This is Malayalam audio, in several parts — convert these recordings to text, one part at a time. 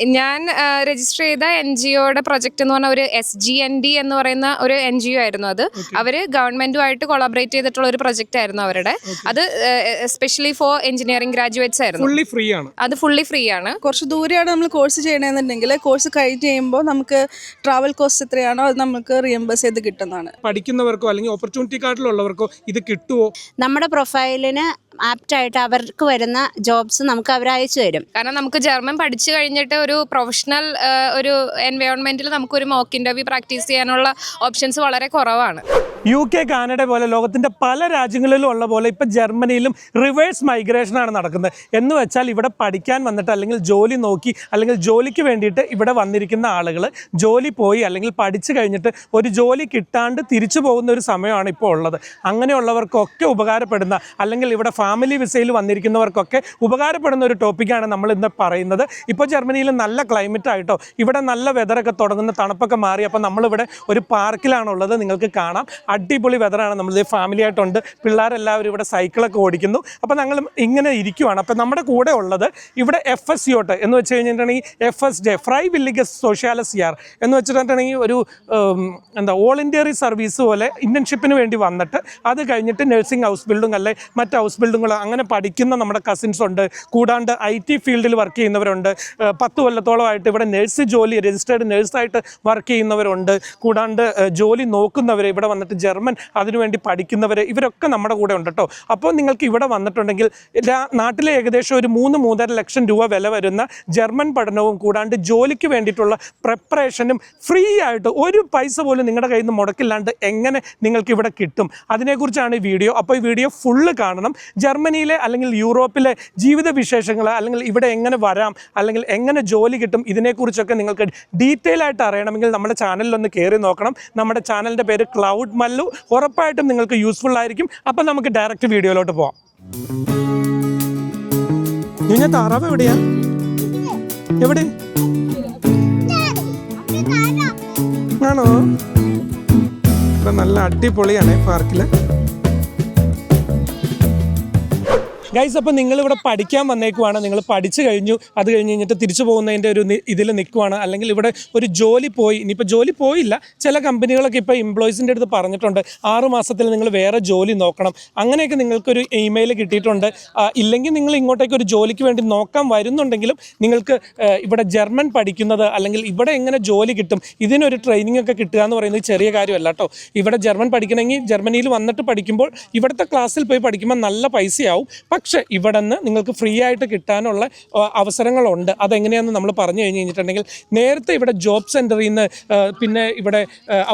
ഞാൻ രജിസ്റ്റർ ചെയ്ത NGOയുടെ പ്രൊജക്റ്റ് എന്ന് പറഞ്ഞ ഒരു SGND എന്ന് പറയുന്ന ഒരു NGO ആയിരുന്നു. അത് അവര് ഗവൺമെന്റുമായിട്ട് കൊളാബറേറ്റ് ചെയ്തിട്ടുള്ള ഒരു പ്രൊജക്റ്റ് ആയിരുന്നു അവരുടെ. അത് എസ്പെഷ്യലി ഫോർ എഞ്ചിനീയറിംഗ് ഗ്രാജുവേറ്റ്സ് ആയിരുന്നു. അത് ഫുള്ളി ഫ്രീ ആണ്. കുറച്ച് ദൂരെയാണ് നമ്മൾ കോഴ്സ് ചെയ്യണമെന്നുണ്ടെങ്കിൽ കോഴ്സ് കഴിഞ്ഞ് കഴിയുമ്പോൾ നമുക്ക് ട്രാവൽ കോസ്റ്റ് എത്രയാണോ അത് നമുക്ക് റിയംബേഴ്സ് ചെയ്ത് കിട്ടുന്നതാണ്. പഠിക്കുന്നവർക്കോ അല്ലെങ്കിൽ ഓപ്പർച്യൂണിറ്റി കാർഡിലുള്ളവർക്കോ ഇത് കിട്ടുമോ? നമ്മുടെ പ്രൊഫൈലിന് ആപ്റ്റായിട്ട് അവർക്ക് വരുന്ന ജോബ്സ് നമുക്ക് അവർ അയച്ചു തരും. കാരണം നമുക്ക് ജർമ്മൻ പഠിച്ചു കഴിഞ്ഞിട്ട് ഒരു പ്രൊഫഷണൽ ഒരു എൻവയോൺമെന്റിൽ നമുക്കൊരു മോക്ക് ഇന്റർവ്യൂ പ്രാക്ടീസ് ചെയ്യാനുള്ള ഓപ്ഷൻസ് വളരെ കുറവാണ്. UK, കാനഡ പോലെ ലോകത്തിൻ്റെ പല രാജ്യങ്ങളിലും ഉള്ള പോലെ ഇപ്പോൾ ജർമ്മനിയിലും റിവേഴ്സ് മൈഗ്രേഷനാണ് നടക്കുന്നത്. എന്ന് വെച്ചാൽ ഇവിടെ പഠിക്കാൻ വന്നിട്ട് അല്ലെങ്കിൽ ജോലി നോക്കി അല്ലെങ്കിൽ ജോലിക്ക് വേണ്ടിയിട്ട് ഇവിടെ വന്നിരിക്കുന്ന ആളുകൾ ജോലി പോയി അല്ലെങ്കിൽ പഠിച്ചു കഴിഞ്ഞിട്ട് ഒരു ജോലി കിട്ടാണ്ട് തിരിച്ചു പോകുന്ന ഒരു സമയമാണ് ഇപ്പോൾ ഉള്ളത്. അങ്ങനെയുള്ളവർക്കൊക്കെ ഉപകാരപ്പെടുന്ന അല്ലെങ്കിൽ ഇവിടെ ഫാമിലി വിസയിൽ വന്നിരിക്കുന്നവർക്കൊക്കെ ഉപകാരപ്പെടുന്ന ഒരു ടോപ്പിക്കാണ് നമ്മൾ ഇന്ന് പറയുന്നത്. ഇപ്പോൾ ജർമ്മനിയിൽ നല്ല ക്ലൈമറ്റ് ആയിട്ടോ, ഇവിടെ നല്ല വെതറൊക്കെ തുടങ്ങുന്ന തണുപ്പൊക്കെ മാറി. അപ്പോൾ നമ്മളിവിടെ ഒരു പാർക്കിലാണുള്ളത്, നിങ്ങൾക്ക് കാണാം. അടിപൊളി വെതറാണ്. നമ്മൾ ഫാമിലി ആയിട്ടുണ്ട്, പിള്ളേരെല്ലാവരും ഇവിടെ സൈക്കിളൊക്കെ ഓടിക്കുന്നു. അപ്പോൾ ഞങ്ങൾ ഇങ്ങനെ ഇരിക്കുവാണ്. അപ്പോൾ നമ്മുടെ കൂടെ ഉള്ളത് ഇവിടെ FSJOT എന്ന് വെച്ച് കഴിഞ്ഞിട്ടുണ്ടെങ്കിൽ FSJ ഫ്രൈവില്ലിഗസ് സോഷ്യാലസ് ഇയർ എന്ന് വെച്ചിട്ടുണ്ടെങ്കിൽ ഒരു ഓൾ ഇന്ത്യ സർവീസ് പോലെ ഇന്റേൺഷിപ്പിന് വേണ്ടി വന്നിട്ട് അത് കഴിഞ്ഞിട്ട് നഴ്സിംഗ് ഹൗസ് ബിൽഡിംഗ് അല്ലെ മറ്റ് ഹൗസ് ബിൽഡിങ്ങുകൾ അങ്ങനെ പഠിക്കുന്ന നമ്മുടെ കസിൻസ് ഉണ്ട്. കൂടാണ്ട് IT ഫീൽഡിൽ വർക്ക് ചെയ്യുന്നവരുണ്ട്. 10 കൊല്ലത്തോളമായിട്ട് ഇവിടെ നഴ്സ് ജോലി രജിസ്റ്റേർഡ് നഴ്സായിട്ട് വർക്ക് ചെയ്യുന്നവരുണ്ട്. കൂടാണ്ട് ജോലി നോക്കുന്നവർ ഇവിടെ വന്നിട്ട് ജർമ്മൻ അതിനുവേണ്ടി പഠിക്കുന്നവർ ഇവരൊക്കെ നമ്മുടെ കൂടെ ഉണ്ട് കേട്ടോ. അപ്പോൾ നിങ്ങൾക്ക് ഇവിടെ വന്നിട്ടുണ്ടെങ്കിൽ നാട്ടിലെ ഏകദേശം ഒരു 3-3.5 ലക്ഷം രൂപ വില വരുന്ന ജർമ്മൻ പഠനവും കൂടാണ്ട് ജോലിക്ക് വേണ്ടിയിട്ടുള്ള പ്രിപ്പറേഷനും ഫ്രീ ആയിട്ട് ഒരു പൈസ പോലും നിങ്ങളുടെ കയ്യിൽ നിന്ന് മുടക്കില്ലാണ്ട് എങ്ങനെ നിങ്ങൾക്ക് ഇവിടെ കിട്ടും, അതിനെക്കുറിച്ചാണ് ഈ വീഡിയോ. അപ്പോൾ ഈ വീഡിയോ ഫുള്ള് കാണണം. ജർമ്മനിയിലെ അല്ലെങ്കിൽ യൂറോപ്പിലെ ജീവിത വിശേഷങ്ങൾ അല്ലെങ്കിൽ ഇവിടെ എങ്ങനെ വരാം അല്ലെങ്കിൽ എങ്ങനെ ജോലി കിട്ടും ഇതിനെക്കുറിച്ചൊക്കെ നിങ്ങൾക്ക് ഡീറ്റെയിൽ ആയിട്ട് അറിയണമെങ്കിൽ നമ്മുടെ ചാനലിലൊന്ന് കയറി നോക്കണം. നമ്മുടെ ചാനലിൻ്റെ പേര് ക്ലൗഡ് മല്ലു. ഉറപ്പായിട്ടും നിങ്ങൾക്ക് യൂസ്ഫുൾ ആയിരിക്കും. അപ്പം നമുക്ക് ഡയറക്റ്റ് വീഡിയോയിലോട്ട് പോവാം. ഞാൻ താറാവ് എവിടെയാ? എവിടെ ആണോ? ഇവിടെ നല്ല അടിപൊളിയാണ് പാർക്കിൽ. ഗൈസ്, അപ്പോൾ നിങ്ങളിവിടെ പഠിക്കാൻ വന്നേക്കുവാണ്. നിങ്ങൾ പഠിച്ചു കഴിഞ്ഞു, അത് കഴിഞ്ഞിട്ട് തിരിച്ചു പോകുന്നതിൻ്റെ ഒരു ഇതിൽ നിൽക്കുവാണ്. അല്ലെങ്കിൽ ഇവിടെ ഒരു ജോലി പോയി, ഇനിയിപ്പോൾ ജോലി പോയില്ല, ചില കമ്പനികളൊക്കെ ഇപ്പോൾ എംപ്ലോയീസിൻ്റെ അടുത്ത് പറഞ്ഞിട്ടുണ്ട് 6 മാസത്തിൽ നിങ്ങൾ വേറെ ജോലി നോക്കണം. അങ്ങനെയൊക്കെ നിങ്ങൾക്കൊരു ഇമെയിൽ കിട്ടിയിട്ടുണ്ട്. ഇല്ലെങ്കിൽ നിങ്ങൾ ഇങ്ങോട്ടേക്ക് ഒരു ജോലിക്ക് വേണ്ടി നോക്കാൻ വരുന്നുണ്ടെങ്കിലും നിങ്ങൾക്ക് ഇവിടെ ജർമ്മൻ പഠിക്കുന്നത് അല്ലെങ്കിൽ ഇവിടെ എങ്ങനെ ജോലി കിട്ടും ഇതിനൊരു ട്രെയിനിങ് ഒക്കെ കിട്ടുക എന്ന് പറയുന്നത് ചെറിയ കാര്യമല്ല കേട്ടോ. ഇവിടെ ജർമ്മൻ പഠിക്കണമെങ്കിൽ ജർമ്മനിയിൽ വന്നിട്ട് പഠിക്കുമ്പോൾ ഇവിടുത്തെ ക്ലാസ്സിൽ പോയി പഠിക്കുമ്പോൾ നല്ല പൈസയാവും. പക്ഷേ ഇവിടെ നിന്ന് നിങ്ങൾക്ക് ഫ്രീ ആയിട്ട് കിട്ടാനുള്ള അവസരങ്ങളുണ്ട്. അതെങ്ങനെയാണെന്ന് നമ്മൾ പറഞ്ഞു കഴിഞ്ഞിട്ടുണ്ടെങ്കിൽ നേരത്തെ ഇവിടെ ജോബ് സെൻറ്ററിൽ നിന്ന് പിന്നെ ഇവിടെ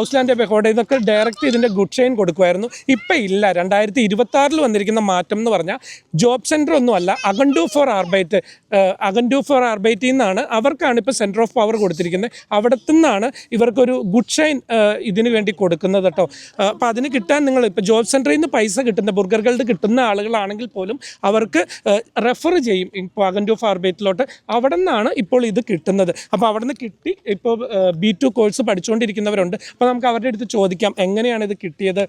ഔസ്ലാൻഡ് ബെഹോഡയിൽ നിന്നൊക്കെ ഡയറക്റ്റ് ഇതിൻ്റെ ഗുഡ് ഷെയിൻ കൊടുക്കുമായിരുന്നു. ഇപ്പം ഇല്ല. 2026 വന്നിരിക്കുന്ന മാറ്റം എന്ന് പറഞ്ഞാൽ ജോബ് സെൻറ്റർ ഒന്നുമല്ല, അഗൻഡു ഫോർ ആർബൈറ്റിൽ നിന്നാണ് അവർക്കാണ് ഇപ്പോൾ സെൻറ്റർ ഓഫ് പവർ കൊടുത്തിരിക്കുന്നത്. അവിടെ നിന്നാണ് ഇവർക്കൊരു ഗുഡ് ഷെയിൻ ഇതിന് വേണ്ടി കൊടുക്കുന്നത് കേട്ടോ. അപ്പോൾ അതിന് കിട്ടാൻ നിങ്ങൾ ഇപ്പോൾ ജോബ് സെൻറ്ററിൽ നിന്ന് പൈസ കിട്ടുന്ന ബർഗർ ഗൾഡ് കിട്ടുന്ന ആളുകളാണെങ്കിൽ പോലും അവർക്ക് റെഫർ ചെയ്യും ഇപ്പോൾ അഗൻഡു ഫാർബേറ്റിലോട്ട്. അവിടെ നിന്നാണ് ഇപ്പോൾ ഇത് കിട്ടുന്നത്. അപ്പോൾ അവിടെ നിന്ന് കിട്ടി ഇപ്പോൾ B2 കോഴ്സ് പഠിച്ചുകൊണ്ടിരിക്കുന്നവരുണ്ട്. അപ്പോൾ നമുക്ക് അവരുടെ അടുത്ത് ചോദിക്കാം എങ്ങനെയാണ് ഇത് കിട്ടിയത്,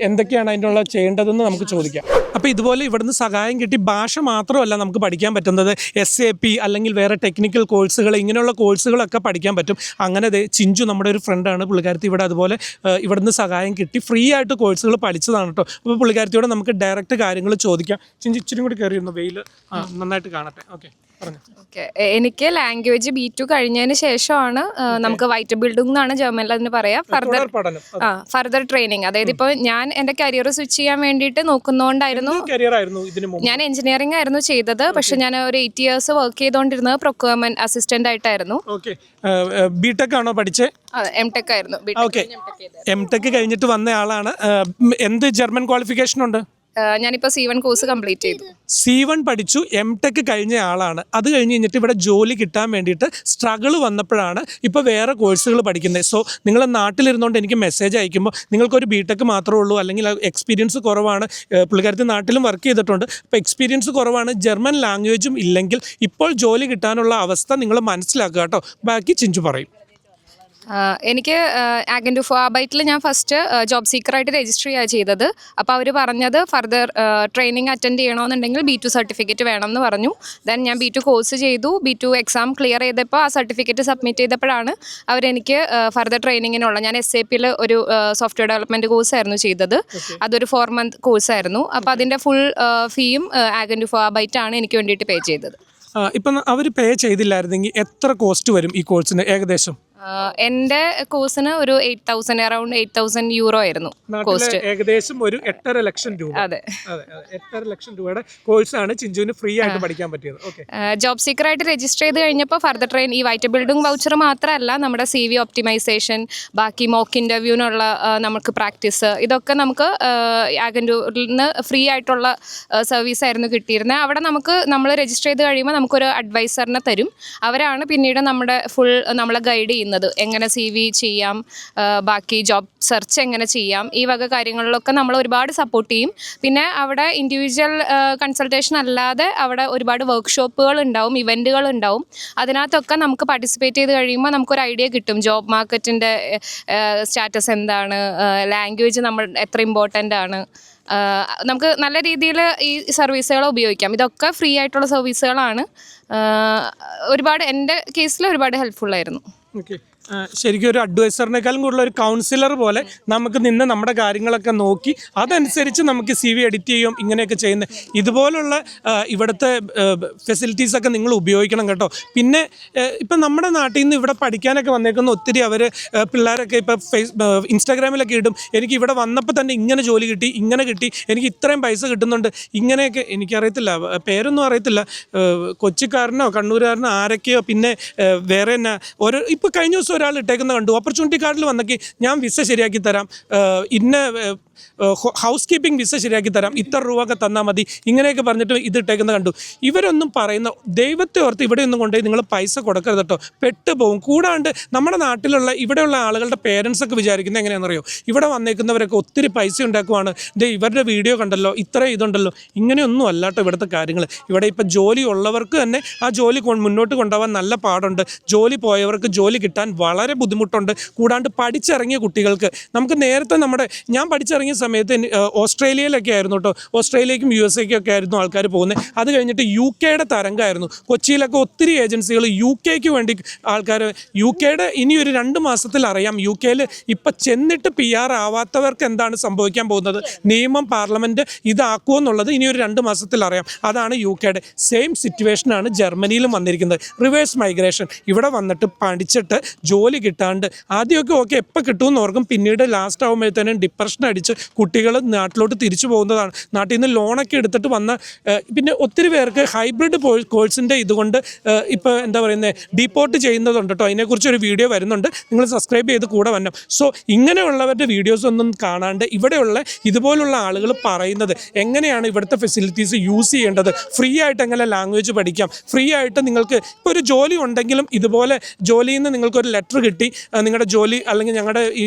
എന്തൊക്കെയാണ് അതിനുള്ള ചെയ്യേണ്ടതെന്ന് നമുക്ക് ചോദിക്കാം. അപ്പോൾ ഇതുപോലെ ഇവിടുന്ന് സഹായം കിട്ടി. ഭാഷ മാത്രമല്ല നമുക്ക് പഠിക്കാൻ പറ്റുന്നത്, SAP അല്ലെങ്കിൽ വേറെ ടെക്നിക്കൽ കോഴ്സുകൾ ഇങ്ങനെയുള്ള കോഴ്സുകളൊക്കെ പഠിക്കാൻ പറ്റും. അങ്ങനെ ചിഞ്ചു നമ്മുടെ ഒരു ഫ്രണ്ടാണ്, പുള്ളിക്കാരത്തി ഇവിടെ അതുപോലെ ഇവിടുന്ന് സഹായം കിട്ടി ഫ്രീ ആയിട്ട് കോഴ്സുകൾ പഠിച്ചതാണ് കേട്ടോ. അപ്പോൾ പുള്ളിക്കാരത്തിയോട് നമുക്ക് ഡയറക്റ്റ് കാര്യങ്ങൾ ചോദിക്കാം. ചിഞ്ചു ഇച്ചിരി കൂടി കയറിയിരുന്നു, വെയിൽ നന്നായിട്ട് കാണട്ടെ. ഓക്കെ. എനിക്ക് ലാംഗ്വേജ് B2 കഴിഞ്ഞതിന് ശേഷമാണ് നമുക്ക് വൈറ്റ് ബിൽഡിംഗ് എന്നാണ് ജർമ്മനിൽ അതിന് പറയാം ഫർദർ ട്രെയിനിങ്. അതായത് ഇപ്പോൾ ഞാൻ എൻ്റെ കരിയർ സ്വിച്ച് ചെയ്യാൻ വേണ്ടിയിട്ട് നോക്കുന്നതുകൊണ്ടായിരുന്നു. ഞാൻ എഞ്ചിനീയറിംഗ് ആയിരുന്നു ചെയ്തത്, പക്ഷെ ഞാൻ ഒരു 8 years വർക്ക് ചെയ്തുകൊണ്ടിരുന്നത് പ്രൊക്യൂർമെന്റ് അസിസ്റ്റന്റ് ആയിട്ടായിരുന്നു. ബിടെക് ആണോ പഠിച്ചത്? M.Tech ആയിരുന്നു. M.Tech കഴിഞ്ഞിട്ട് വന്ന ആളാണ്. എന്ത് ജർമ്മൻ ക്വാളിഫിക്കേഷൻ ഉണ്ട്? ഞാനിപ്പോൾ C1 കോഴ്സ് കംപ്ലീറ്റ് ചെയ്തു. C1 പഠിച്ചു, M.Tech കഴിഞ്ഞ ആളാണ്. അത് കഴിഞ്ഞിട്ട് ഇവിടെ ജോലി കിട്ടാൻ വേണ്ടിയിട്ട് സ്ട്രഗിൾ വന്നപ്പോഴാണ് ഇപ്പോൾ വേറെ കോഴ്സുകൾ പഠിക്കുന്നത്. സോ നിങ്ങൾ നാട്ടിലിരുന്നുകൊണ്ട് എനിക്ക് മെസ്സേജ് അയക്കുമ്പോൾ നിങ്ങൾക്കൊരു B.Tech മാത്രമേ ഉള്ളൂ അല്ലെങ്കിൽ എക്സ്പീരിയൻസ് കുറവാണ്, പുള്ളിക്കാരത്തി നാട്ടിലും വർക്ക് ചെയ്തിട്ടുണ്ട്, അപ്പോൾ എക്സ്പീരിയൻസ് കുറവാണ്, ജർമ്മൻ ലാംഗ്വേജും ഇല്ലെങ്കിൽ ഇപ്പോൾ ജോലി കിട്ടാനുള്ള അവസ്ഥ നിങ്ങൾ മനസ്സിലാക്കുക കേട്ടോ. ബാക്കി ചിഞ്ചു പറയും. എനിക്ക് ആഗൻറ്റു ഫാബൈറ്റിൽ ഞാൻ ഫസ്റ്റ് ജോബ് സീക്കറായിട്ട് രജിസ്റ്റർ ചെയ്യുക ചെയ്തത്. അപ്പോൾ അവർ പറഞ്ഞത് ഫർദർ ട്രെയിനിങ് അറ്റൻഡ് ചെയ്യണമെന്നുണ്ടെങ്കിൽ B2 സർട്ടിഫിക്കറ്റ് വേണം എന്ന് പറഞ്ഞു. ദെൻ ഞാൻ B2 കോഴ്സ് ചെയ്തു. B2 എക്സാം ക്ലിയർ ചെയ്തപ്പോൾ ആ സർട്ടിഫിക്കറ്റ് സബ്മിറ്റ് ചെയ്തപ്പോഴാണ് അവരെനിക്ക് ഫർദർ ട്രെയിനിങ്ങിനുള്ള, ഞാൻ SAPയിൽ ഒരു സോഫ്റ്റ്വെയർ ഡെവലപ്മെൻറ്റ് കോഴ്സായിരുന്നു ചെയ്തത്. അതൊരു 4 മന്ത് കോഴ്സായിരുന്നു. അപ്പോൾ അതിൻ്റെ ഫുൾ ഫീയും ആഗൻറ്റു ഫാബൈറ്റാണ് എനിക്ക് വേണ്ടിയിട്ട് പേ ചെയ്തത്. ഇപ്പം അവർ പേ ചെയ്തില്ലായിരുന്നെങ്കിൽ എത്ര കോസ്റ്റ് വരും ഈ കോഴ്സിന് ഏകദേശം? എൻ്റെ കോഴ്സിന് ഒരു 8,000 അറൗണ്ട് 8,000 യൂറോ ആയിരുന്നു കോസ്റ്റ്. ഏകദേശം ഒരു 8.5 ലക്ഷം രൂപ. അതെ, 8.5 ലക്ഷം രൂപയുടെ കോഴ്സാണ് ചിഞ്ചുവിന് ഫ്രീ ആയിട്ട് പഠിക്കാൻ പറ്റിയത്. ഓക്കെ, ജോബ് സീക്കറായിട്ട് രജിസ്റ്റർ ചെയ്ത് കഴിഞ്ഞപ്പോൾ ഫർദർ ട്രെയിൻ ഈ വൈറ്റ് ബിൽഡിംഗ് വൗച്ചർ മാത്രമല്ല, നമ്മുടെ CV ഒപ്റ്റിമൈസേഷൻ, ബാക്കി മോക്ക് ഇൻ്റർവ്യൂവിനുള്ള നമുക്ക് പ്രാക്ടീസ്, ഇതൊക്കെ നമുക്ക് ആഗൻറ്റൂരിൽ നിന്ന് ഫ്രീ ആയിട്ടുള്ള സർവീസ് ആയിരുന്നു കിട്ടിയിരുന്നത്. അവിടെ നമ്മൾ രജിസ്റ്റർ ചെയ്ത് കഴിയുമ്പോൾ നമുക്കൊരു അഡ്വൈസറിനെ തരും. അവരാണ് പിന്നീട് നമ്മളെ ഗൈഡ് ചെയ്യുന്നത്, എങ്ങനെ CV ചെയ്യാം, ബാക്കി ജോബ് സെർച്ച് എങ്ങനെ ചെയ്യാം, ഈ വക കാര്യങ്ങളിലൊക്കെ നമ്മൾ ഒരുപാട് സപ്പോർട്ട് ചെയ്യും. പിന്നെ അവിടെ ഇൻഡിവിജ്വൽ കൺസൾട്ടേഷൻ അല്ലാതെ അവിടെ ഒരുപാട് വർക്ക്ഷോപ്പുകൾ ഉണ്ടാവും, ഇവൻറ്റുകൾ ഉണ്ടാവും. അതിനകത്തൊക്കെ നമുക്ക് പാർട്ടിസിപ്പേറ്റ് ചെയ്ത് കഴിയുമ്പോൾ നമുക്കൊരു ഐഡിയ കിട്ടും, ജോബ് മാർക്കറ്റിൻ്റെ സ്റ്റാറ്റസ് എന്താണ്, ലാംഗ്വേജ് നമ്മൾ എത്ര ഇമ്പോർട്ടൻ്റ് ആണ്. നമുക്ക് നല്ല രീതിയിൽ ഈ സർവീസുകൾ ഉപയോഗിക്കാം. ഇതൊക്കെ ഫ്രീ ആയിട്ടുള്ള സർവീസുകളാണ്. ഒരുപാട് എൻ്റെ കേസിൽ ഒരുപാട് ഹെൽപ്ഫുള്ളായിരുന്നു. ഓക്കെ, ശരിക്കും ഒരു അഡ്വൈസറിനേക്കാളും കൂടുതൽ ഒരു കൗൺസിലർ പോലെ നമുക്ക് നിന്ന് നമ്മുടെ കാര്യങ്ങളൊക്കെ നോക്കി അതനുസരിച്ച് നമുക്ക് CV എഡിറ്റ് ചെയ്യും, ഇങ്ങനെയൊക്കെ ചെയ്യുന്നത്. ഇതുപോലുള്ള ഇവിടുത്തെ ഫെസിലിറ്റീസൊക്കെ നിങ്ങൾ ഉപയോഗിക്കണം കേട്ടോ. പിന്നെ ഇപ്പം നമ്മുടെ നാട്ടിൽ നിന്ന് ഇവിടെ പഠിക്കാനൊക്കെ വന്നേക്കുന്ന ഒത്തിരി പിള്ളേരൊക്കെ ഇപ്പോൾ ഇൻസ്റ്റാഗ്രാമിലൊക്കെ ഇടും, എനിക്ക് ഇവിടെ വന്നപ്പോൾ തന്നെ ഇങ്ങനെ ജോലി കിട്ടി, ഇങ്ങനെ കിട്ടി, എനിക്ക് ഇത്രയും പൈസ കിട്ടുന്നുണ്ട്, ഇങ്ങനെയൊക്കെ. എനിക്കറിയത്തില്ല, പേരൊന്നും അറിയത്തില്ല, കൊച്ചിക്കാരനോ കണ്ണൂരുകാരനോ ആരൊക്കെയോ. പിന്നെ വേറെ തന്നെ ഇപ്പോൾ കഴിഞ്ഞ ദിവസം ഒരാൾ ഇട്ടേക്കുന്ന കണ്ടു, ഓപ്പർച്യൂണിറ്റി കാർഡിൽ വന്നെങ്കിൽ ഞാൻ വിസ ശരിയാക്കി തരാം, ഹൗസ് കീപ്പിംഗ് വിസ ശരിയാക്കി തരാം, ഇത്ര രൂപ ഒക്കെ തന്നാൽ മതി, ഇങ്ങനെയൊക്കെ പറഞ്ഞിട്ട് ഇത് ഇട്ടേക്കുന്ന കണ്ടു. ഇവരൊന്നും പറയുന്ന, ദൈവത്തെ ഓർത്ത് ഇവിടെ ഒന്നും കൊണ്ടുപോയി നിങ്ങൾ പൈസ കൊടുക്കരുത് കേട്ടോ, പെട്ടുപോകും. കൂടാണ്ട് നമ്മുടെ നാട്ടിലുള്ള ഇവിടെയുള്ള ആളുകളുടെ പേരൻസൊക്കെ വിചാരിക്കുന്നത് എങ്ങനെയാണെന്നറിയോ, ഇവിടെ വന്നേക്കുന്നവരൊക്കെ ഒത്തിരി പൈസ ഉണ്ടാക്കുവാണ്, ഇവരുടെ വീഡിയോ കണ്ടല്ലോ, ഇത്ര ഇതുണ്ടല്ലോ. ഇങ്ങനെയൊന്നും അല്ലാട്ടോ ഇവിടുത്തെ കാര്യങ്ങൾ. ഇവിടെ ഇപ്പം ജോലി ഉള്ളവർക്ക് തന്നെ ആ ജോലി മുന്നോട്ട് കൊണ്ടുപോകാൻ നല്ല പാടുണ്ട്, ജോലി പോയവർക്ക് ജോലി കിട്ടാൻ വളരെ ബുദ്ധിമുട്ടുണ്ട്. കൂടാണ്ട് പഠിച്ചിറങ്ങിയ കുട്ടികൾക്ക്, നമുക്ക് നേരത്തെ ഞാൻ പഠിച്ചിറങ്ങിയ സമയത്ത് ഓസ്ട്രേലിയയിലൊക്കെ ആയിരുന്നു കേട്ടോ, ഓസ്ട്രേലിയക്കും USA-ക്കൊക്കെ ആയിരുന്നു ആൾക്കാർ പോകുന്നത്. അത് കഴിഞ്ഞിട്ട് UK-യുടെ തരംഗമായിരുന്നു. കൊച്ചിയിലൊക്കെ ഒത്തിരി ഏജൻസികൾ UK-ക്ക് വേണ്ടി ആൾക്കാർ, UK-യുടെ ഇനി ഒരു 2 മാസത്തിൽ അറിയാം. UK-യിൽ ഇപ്പം ചെന്നിട്ട് PR ആവാത്തവർക്ക് എന്താണ് സംഭവിക്കാൻ പോകുന്നത്, നിയമം പാർലമെൻറ്റ് ഇതാക്കുമോ എന്നുള്ളത് ഇനി ഒരു 2 മാസത്തിൽ അറിയാം. അതാണ് UK-യുടെ. സെയിം സിറ്റുവേഷനാണ് ജർമ്മനിയിലും വന്നിരിക്കുന്നത്, റിവേഴ്സ് മൈഗ്രേഷൻ. ഇവിടെ വന്നിട്ട് പഠിച്ചിട്ട് ജോലി കിട്ടാണ്ട് ആദ്യമൊക്കെ ഓക്കെ എപ്പോൾ കിട്ടുമെന്ന് ഓർക്കും, പിന്നീട് ലാസ്റ്റ് ആകുമ്പോഴത്തേനും ഡിപ്രഷൻ അടിച്ച് കുട്ടികൾ നാട്ടിലോട്ട് തിരിച്ചു പോകുന്നതാണ്. നാട്ടിൽ നിന്ന് ലോണൊക്കെ എടുത്തിട്ട് വന്ന പിന്നെ ഒത്തിരി പേർക്ക് ഹൈബ്രിഡ് കോഴ്സിൻ്റെ ഇതുകൊണ്ട് ഇപ്പോൾ എന്താ പറയുന്നത് ഡീപ്പോർട്ട് ചെയ്യുന്നതുണ്ട് കേട്ടോ. അതിനെക്കുറിച്ച് ഒരു വീഡിയോ വരുന്നുണ്ട്, നിങ്ങൾ സബ്സ്ക്രൈബ് ചെയ്ത് കൂടെ വരണം. സോ ഇങ്ങനെയുള്ളവരുടെ വീഡിയോസ് ഒന്നും കാണാണ്ട് ഇവിടെയുള്ള ഇതുപോലുള്ള ആളുകൾ പറയുന്നത് എങ്ങനെയാണ് ഇവിടുത്തെ ഫെസിലിറ്റീസ് യൂസ് ചെയ്യേണ്ടത്, ഫ്രീ ആയിട്ട് എങ്ങനെ ലാംഗ്വേജ് പഠിക്കാം, ഫ്രീ ആയിട്ട് നിങ്ങൾക്ക് ഇപ്പോൾ ഒരു ജോലി ഉണ്ടെങ്കിലും ഇതുപോലെ ജോലിയിൽ നിന്ന് നിങ്ങൾക്കൊരു ലെറ്റർ കിട്ടി, നിങ്ങളുടെ ജോലി അല്ലെങ്കിൽ ഞങ്ങളുടെ ഈ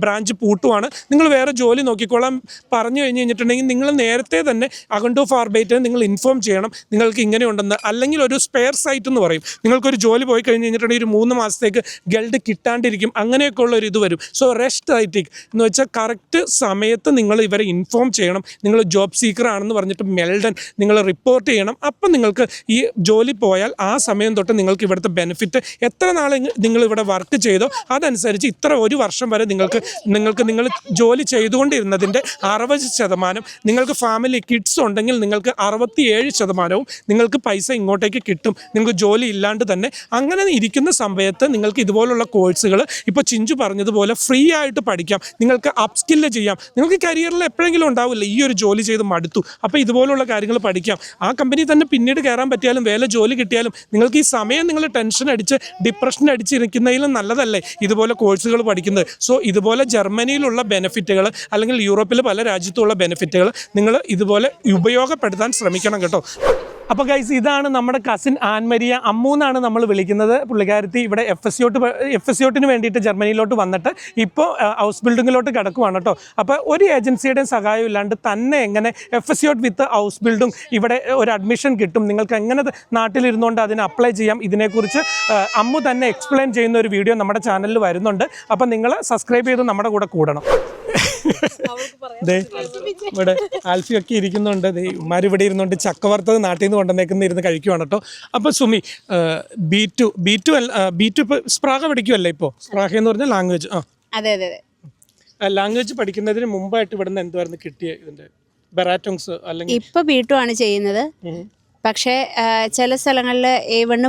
ബ്രാഞ്ച് പൂട്ടുവാണ്, നിങ്ങൾ വേറെ ജോലി നോക്കിക്കോളാം പറഞ്ഞു കഴിഞ്ഞിട്ടുണ്ടെങ്കിൽ നിങ്ങൾ നേരത്തെ തന്നെ അകൗണ്ട് ഓഫ് ആർബൈറ്റിനെ നിങ്ങൾ ഇൻഫോം ചെയ്യണം, നിങ്ങൾക്ക് ഇങ്ങനെ ഉണ്ടെന്ന്. അല്ലെങ്കിൽ ഒരു സ്പെയർ സൈറ്റ് എന്ന് പറയും, നിങ്ങൾക്കൊരു ജോലി പോയി കഴിഞ്ഞിട്ടുണ്ടെങ്കിൽ ഒരു 3 മാസത്തേക്ക് ഗൾഡ് കിട്ടാണ്ടിരിക്കും, അങ്ങനെയൊക്കെ ഉള്ളൊരു ഇത് വരും. സോ റെസ്റ്റ് റൈറ്റിംഗ് എന്ന് വെച്ചാൽ കറക്റ്റ് സമയത്ത് നിങ്ങൾ ഇവരെ ഇൻഫോം ചെയ്യണം. നിങ്ങൾ ജോബ് സീക്കർ ആണെന്ന് പറഞ്ഞിട്ട് മെൽഡൻ നിങ്ങൾ റിപ്പോർട്ട് ചെയ്യണം. അപ്പം നിങ്ങൾക്ക് ഈ ജോലി പോയാൽ ആ സമയം തൊട്ട് നിങ്ങൾക്ക് ഇവിടുത്തെ ബെനിഫിറ്റ് എത്ര നാൾ നിങ്ങൾ ഇവിടെ വർക്ക് ചെയ്തോ അതനുസരിച്ച് ഇത്ര 1 വർഷം വരെ നിങ്ങൾ ജോലി ചെയ്തുകൊണ്ടിരുന്നതിൻ്റെ 60%, നിങ്ങൾക്ക് ഫാമിലി കിഡ്സ് ഉണ്ടെങ്കിൽ നിങ്ങൾക്ക് 67% നിങ്ങൾക്ക് പൈസ ഇങ്ങോട്ടേക്ക് കിട്ടും, നിങ്ങൾക്ക് ജോലി ഇല്ലാണ്ട് തന്നെ. അങ്ങനെ ഇരിക്കുന്ന സമയത്ത് നിങ്ങൾക്ക് ഇതുപോലുള്ള കോഴ്സുകൾ ഇപ്പോൾ ചിഞ്ചു പറഞ്ഞതുപോലെ ഫ്രീ ആയിട്ട് പഠിക്കാം, നിങ്ങൾക്ക് അപ്പ് സ്കില്ല് ചെയ്യാം. നിങ്ങൾക്ക് കരിയറിൽ എപ്പോഴെങ്കിലും ഉണ്ടാവില്ല ഈ ഒരു ജോലി ചെയ്ത് മടുത്തു, അപ്പോൾ ഇതുപോലുള്ള കാര്യങ്ങൾ പഠിക്കാം. ആ കമ്പനി തന്നെ പിന്നീട് കയറാൻ പറ്റിയാലും വേല ജോലി കിട്ടിയാലും നിങ്ങൾക്ക് ഈ സമയം നിങ്ങൾ ടെൻഷൻ അടിച്ച് ഡിപ്രഷൻ അടിച്ചിരിക്കുന്നതിലും നല്ലതല്ലേ ഇതുപോലെ കോഴ്സുകൾ പഠിക്കുന്നത്. സോ ഇതുപോലെ ജർമ്മനിയിലുള്ള ബെനിഫിറ്റുകൾ അല്ലെങ്കിൽ യൂറോപ്പിൽ പല രാജ്യത്തുള്ള ബെനിഫിറ്റുകൾ നിങ്ങൾ ഇതുപോലെ ഉപയോഗപ്പെടുത്താൻ ശ്രമിക്കണം കേട്ടോ. അപ്പോൾ ഗൈസ് ഇതാണ് നമ്മുടെ കസിൻ ആൻമരിയ, അമ്മു എന്നാണ് നമ്മൾ വിളിക്കുന്നത്. പുള്ളിക്കാരത്തി ഇവിടെ എഫ് എസ് യോട്ടിന് വേണ്ടിയിട്ട് ജർമ്മനിയിലോട്ട് വന്നിട്ട് ഇപ്പോൾ ഹൗസ് ബിൽഡിങ്ങിലോട്ട് കിടക്കുവാണ് കേട്ടോ. അപ്പോൾ ഒരു ഏജൻസിയുടെയും സഹായം ഇല്ലാണ്ട് തന്നെ എങ്ങനെ എഫ് എസ് യോട്ട് വിത്ത് ഹൗസ് ബിൽഡിംഗ് ഇവിടെ ഒരു അഡ്മിഷൻ കിട്ടും, നിങ്ങൾക്ക് എങ്ങനെ നാട്ടിലിരുന്നുകൊണ്ട് അതിന് അപ്ലൈ ചെയ്യാം, ഇതിനെക്കുറിച്ച് അമ്മു തന്നെ എക്സ്പ്ലെയിൻ ചെയ്യുന്ന ഒരു വീഡിയോ നമ്മുടെ ചാനലിൽ വരുന്നുണ്ട്. അപ്പം നിങ്ങൾ സബ്സ്ക്രൈബ് ചെയ്ത് നമ്മുടെ കൂടെ കൂടണം. ഇവിടെ ആൽഫിയൊക്കെ ഇരിക്കുന്നുണ്ട്, ഇവന്മാരിവിടെ ഇരുന്നുകൊണ്ട് ചക്കവറുത്തത് നാട്ടിൽ നിന്ന് കൊണ്ടുവന്നേക്കുന്ന ഇരുന്ന് കഴിക്കുവാണ് കേട്ടോ. അപ്പോൾ സുമി, ബി ടു ഇപ്പോൾ സ്പ്രാഹ പഠിക്കുമല്ലേ? ഇപ്പോൾ സ്പ്രാഹ എന്ന് പറഞ്ഞാൽ ലാംഗ്വേജ്. അതെ അതെ അതെ. ലാംഗ്വേജ് പഠിക്കുന്നതിന് മുമ്പായിട്ട് ഇവിടുന്ന് എന്തുവായിരുന്നു കിട്ടിയ ഇതിൻ്റെ ബെറാറ്റോങ്സ് അല്ലെങ്കിൽ? ഇപ്പോൾ B2 ആണ് ചെയ്യുന്നത്. പക്ഷേ ചില സ്ഥലങ്ങളിൽ A1